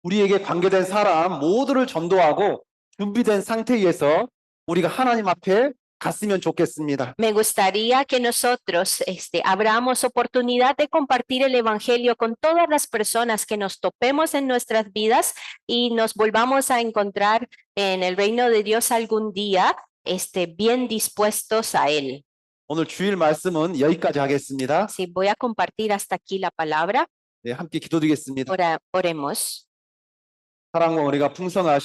우리에게 관계된 사람 모두를 전도하고 준비된 상태에서 우리가 하나님 앞에 갔으면 좋겠습니다. Me gustaría que nosotros abramos oportunidad de compartir el evangelio con todas las personas que nos topemos en nuestras vidas y nos volvamos a encontrar en el reino de Dios algún día, bien dispuestos a él. 오늘 주일 말씀은 여기까지 하겠습니다. Sí, voy a compartir hasta aquí la palabra. 네, 함께 기도드리겠습니다. Oremos. 사랑과 은혜가 풍성하신